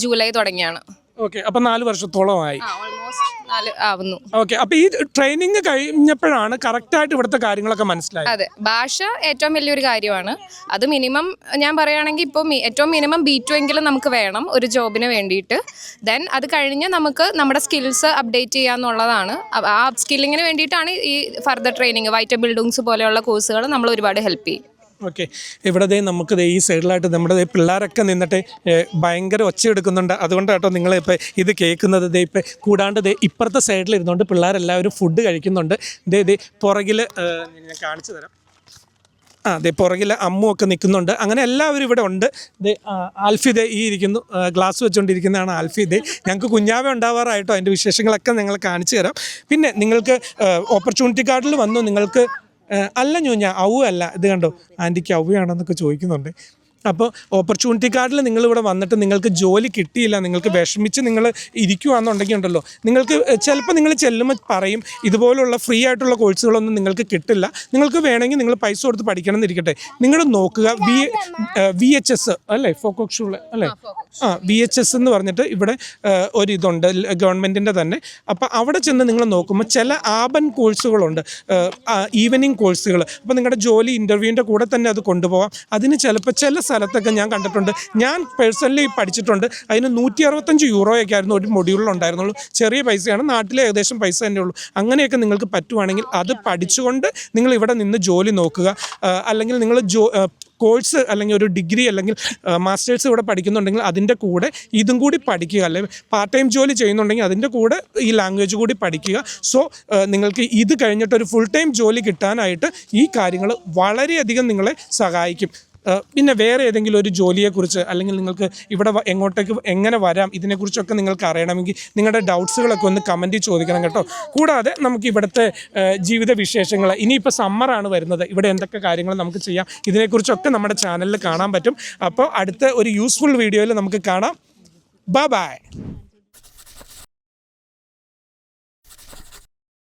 ജൂലൈ തുടങ്ങിയാണ്. ഓക്കെ, അപ്പം 4 വർഷത്തോളമായി. ഓൾമോസ്റ്റ് 4 ആവുന്നു. ഓക്കെ, അപ്പോൾ ഈ ട്രെയിനിങ് കഴിഞ്ഞപ്പോഴാണ് കറക്റ്റായിട്ട് ഇവിടുത്തെ കാര്യങ്ങളൊക്കെ മനസ്സിലായത്. അതെ, ഭാഷ ഏറ്റവും വലിയൊരു കാര്യമാണ്. അത് മിനിമം ഞാൻ പറയുകയാണെങ്കിൽ ഇപ്പോൾ ഏറ്റവും മിനിമം B2 എങ്കിലും നമുക്ക് വേണം ഒരു ജോബിന് വേണ്ടിയിട്ട്. ദെൻ അത് കഴിഞ്ഞ് നമുക്ക് നമ്മുടെ സ്കിൽസ് അപ്ഡേറ്റ് ചെയ്യാന്നുള്ളതാണ്. ആ സ്കില്ലിങ്ങിന് വേണ്ടിയിട്ടാണ് ഈ ഫർദർ ട്രെയിനിങ്, വൈറ്റൽ ബിൽഡിങ്സ് പോലെയുള്ള കോഴ്സുകൾ നമ്മൾ ഒരുപാട് ഹെൽപ്പ് ചെയ്യും. ഓക്കെ, ഇവിടെ നമുക്ക് ഈ സൈഡിലായിട്ട് നമ്മുടെ പിള്ളേരൊക്കെ നിന്നിട്ട് ഭയങ്കര ഒച്ചയെടുക്കുന്നുണ്ട്. അതുകൊണ്ട് കേട്ടോ നിങ്ങൾ ഇപ്പോൾ ഇത് കേൾക്കുന്നത്. ഇപ്പോൾ കൂടാണ്ട് ഇപ്പുറത്തെ സൈഡിൽ ഇരുന്നുകൊണ്ട് പിള്ളേരെല്ലാവരും ഫുഡ് കഴിക്കുന്നുണ്ട്. പുറകിൽ ഞാൻ കാണിച്ചു തരാം. അതെ, പുറകിൽ അമ്മുവൊക്കെ നിൽക്കുന്നുണ്ട്. അങ്ങനെ എല്ലാവരും ഇവിടെ ഉണ്ട്. ആൽഫി ഈ ഇരിക്കുന്നു, ഗ്ലാസ് വെച്ചുകൊണ്ടിരിക്കുന്നതാണ് ആൽഫി. ഞങ്ങൾക്ക് കുഞ്ഞാവ ഉണ്ടാവാറായിട്ടോ. അതിൻ്റെ വിശേഷങ്ങളൊക്കെ നിങ്ങൾ കാണിച്ചു തരാം. പിന്നെ നിങ്ങൾക്ക് ഓപ്പർച്യൂണിറ്റി കാർഡിൽ വന്നു നിങ്ങൾക്ക് അല്ല ഞൂഞ്ഞ അവു അല്ല, ഇത് കണ്ടോ ആൻറ്റിക്ക് അവയാണെന്നൊക്കെ ചോദിക്കുന്നുണ്ട്. അപ്പോൾ ഓപ്പർച്യൂണിറ്റി കാർഡിൽ നിങ്ങളിവിടെ വന്നിട്ട് നിങ്ങൾക്ക് ജോലി കിട്ടിയില്ല, നിങ്ങൾക്ക് വിഷമിച്ച് നിങ്ങൾ ഇരിക്കുകയാണെന്നുണ്ടെങ്കിൽ ഉണ്ടല്ലോ, നിങ്ങൾക്ക് ചിലപ്പോൾ നിങ്ങൾ ചെല്ലുമ്പോൾ പറയും ഇതുപോലുള്ള ഫ്രീ ആയിട്ടുള്ള കോഴ്സുകളൊന്നും നിങ്ങൾക്ക് കിട്ടില്ല, നിങ്ങൾക്ക് വേണമെങ്കിൽ നിങ്ങൾ പൈസ കൊടുത്ത് പഠിക്കണം എന്നിരിക്കട്ടെ. നിങ്ങൾ നോക്കുക VHS അല്ലേ, ഫോക്കോക് ഷൂൾ അല്ലേ, VHS എന്ന് പറഞ്ഞിട്ട് ഇവിടെ ഒരിതുണ്ട് ഗവൺമെൻറ്റിൻ്റെ തന്നെ. അപ്പോൾ അവിടെ ചെന്ന് നിങ്ങൾ നോക്കുമ്പോൾ ചില ആബൻ കോഴ്സുകളുണ്ട്, ഈവനിങ് കോഴ്സുകൾ. അപ്പോൾ നിങ്ങളുടെ ജോലി ഇൻ്റർവ്യൂവിൻ്റെ കൂടെ തന്നെ അത് കൊണ്ടുപോകാം. അതിന് ചിലപ്പോൾ ചില സ്ഥലത്തൊക്കെ ഞാൻ കണ്ടിട്ടുണ്ട്. ഞാൻ പേഴ്സണലി പഠിച്ചിട്ടുണ്ട്. അതിന് 165 യൂറോയൊക്കെ ആയിരുന്നു ഒരു മൊഡ്യൂളിലുണ്ടായിരുന്നുള്ളൂ. ചെറിയ പൈസയാണ്, നാട്ടിലെ ഏകദേശം പൈസ തന്നെ ഉള്ളൂ. അങ്ങനെയൊക്കെ നിങ്ങൾക്ക് പറ്റുവാണെങ്കിൽ അത് പഠിച്ചുകൊണ്ട് നിങ്ങൾ ഇവിടെ നിന്ന് ജോലി നോക്കുക. അല്ലെങ്കിൽ നിങ്ങൾ കോഴ്സ് അല്ലെങ്കിൽ ഒരു ഡിഗ്രി അല്ലെങ്കിൽ മാസ്റ്റേഴ്സ് ഇവിടെ പഠിക്കുന്നുണ്ടെങ്കിൽ അതിൻ്റെ കൂടെ ഇതും കൂടി പഠിക്കുക. അല്ലെങ്കിൽ പാർട്ട് ടൈം ജോലി ചെയ്യുന്നുണ്ടെങ്കിൽ അതിൻ്റെ കൂടെ ഈ ലാംഗ്വേജ് കൂടി പഠിക്കുക. സോ നിങ്ങൾക്ക് ഇത് കഴിഞ്ഞിട്ടൊരു ഫുൾ ടൈം ജോലി കിട്ടാനായിട്ട് ഈ കാര്യങ്ങൾ വളരെയധികം നിങ്ങളെ സഹായിക്കും. പിന്നെ വേറെ ഏതെങ്കിലും ഒരു ജോലിയെക്കുറിച്ച് അല്ലെങ്കിൽ നിങ്ങൾക്ക് ഇവിടെ എങ്ങോട്ടേക്ക് എങ്ങനെ വരാം ഇതിനെക്കുറിച്ചൊക്കെ നിങ്ങൾക്ക് അറിയണമെങ്കിൽ നിങ്ങളുടെ ഡൗട്ട്സുകളൊക്കെ ഒന്ന് കമൻറ്റിൽ ചോദിക്കണം കേട്ടോ. കൂടാതെ നമുക്ക് ഇവിടുത്തെ ജീവിത വിശേഷങ്ങൾ, ഇനിയിപ്പോൾ സമ്മറാണ് വരുന്നത്, ഇവിടെ എന്തൊക്കെ കാര്യങ്ങൾ നമുക്ക് ചെയ്യാം ഇതിനെക്കുറിച്ചൊക്കെ നമ്മുടെ ചാനലിൽ കാണാൻ പറ്റും. അപ്പോൾ അടുത്ത ഒരു യൂസ്ഫുൾ വീഡിയോയിൽ നമുക്ക് കാണാം. Bye bye.